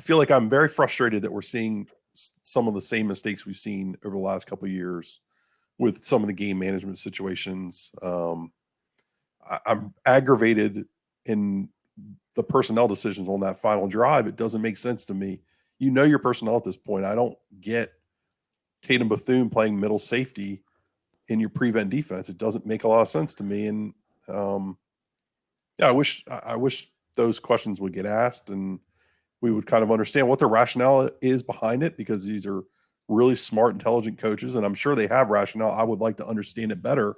feel like I'm very frustrated that we're seeing some of the same mistakes we've seen over the last couple of years with some of the game management situations. I'm aggravated in the personnel decisions on that final drive. It doesn't make sense to me. You know your personnel at this point. I don't get Tatum Bethune playing middle safety in your prevent defense. It doesn't make a lot of sense to me. And yeah, I wish those questions would get asked and we would kind of understand what the rationale is behind it, because these are really smart, intelligent coaches, and I'm sure they have rationale. I would like to understand it better.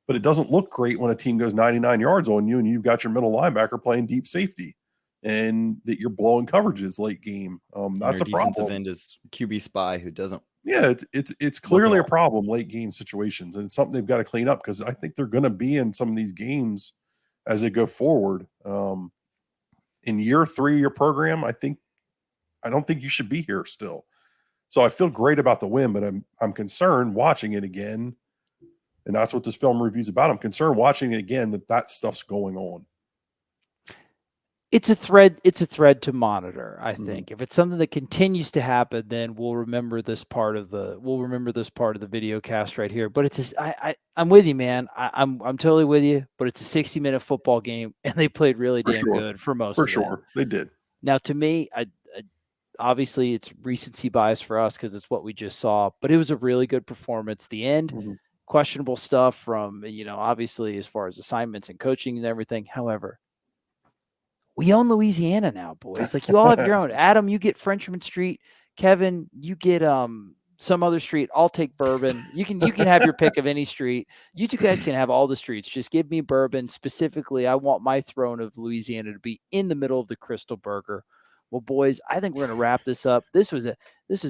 But it doesn't look great when a team goes 99 yards on you and you've got your middle linebacker playing deep safety and that you're blowing coverages late game. That's a problem. Defensive end is QB spy who doesn't. Yeah, it's clearly a problem late game situations, and it's something they've got to clean up, because I think they're going to be in some of these games as they go forward. In year 3 of your program, I don't think you should be here still. So I feel great about the win, but I'm concerned watching it again. And that's what this film review is about. I'm concerned watching it again that stuff's going on. It's a thread to monitor, I think. If it's something that continues to happen, then we'll remember this part of the video cast right here. But I'm with you, man. I'm totally with you. But it's a 60-minute football game, and they played really damn good for most of it. For sure, they did. Now, to me, obviously it's recency bias for us because it's what we just saw. But it was a really good performance. The end. Questionable stuff from, obviously as far as assignments and coaching and everything. However, we own Louisiana now, boys. Like, you all have your own. Adam, you get Frenchman Street. Kevin, you get some other street. I'll take Bourbon. You can have your pick of any street. You two guys can have all the streets. Just give me Bourbon. Specifically, I want my throne of Louisiana to be in the middle of the Crystal Burger. Well, boys, I think we're going to wrap this up. This is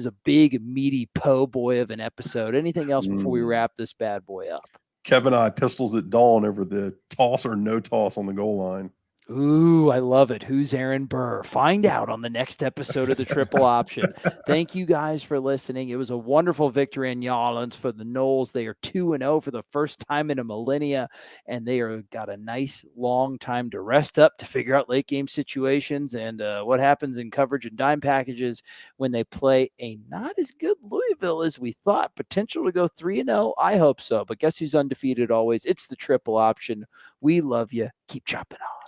a big, meaty po' boy of an episode. Anything else before we wrap this bad boy up? Kevin and I pistols at dawn over the toss or no toss on the goal line. Ooh, I love it. Who's Aaron Burr? Find out on the next episode of the Triple Option. Thank you guys for listening. It was a wonderful victory in New Orleans for the Noles. They are 2-0 for the first time in a millennia, and they got a nice long time to rest up to figure out late game situations and what happens in coverage and dime packages when they play a not as good Louisville as we thought. Potential to go 3-0. I hope so. But guess who's undefeated always? It's the Triple Option. We love you. Keep chopping on.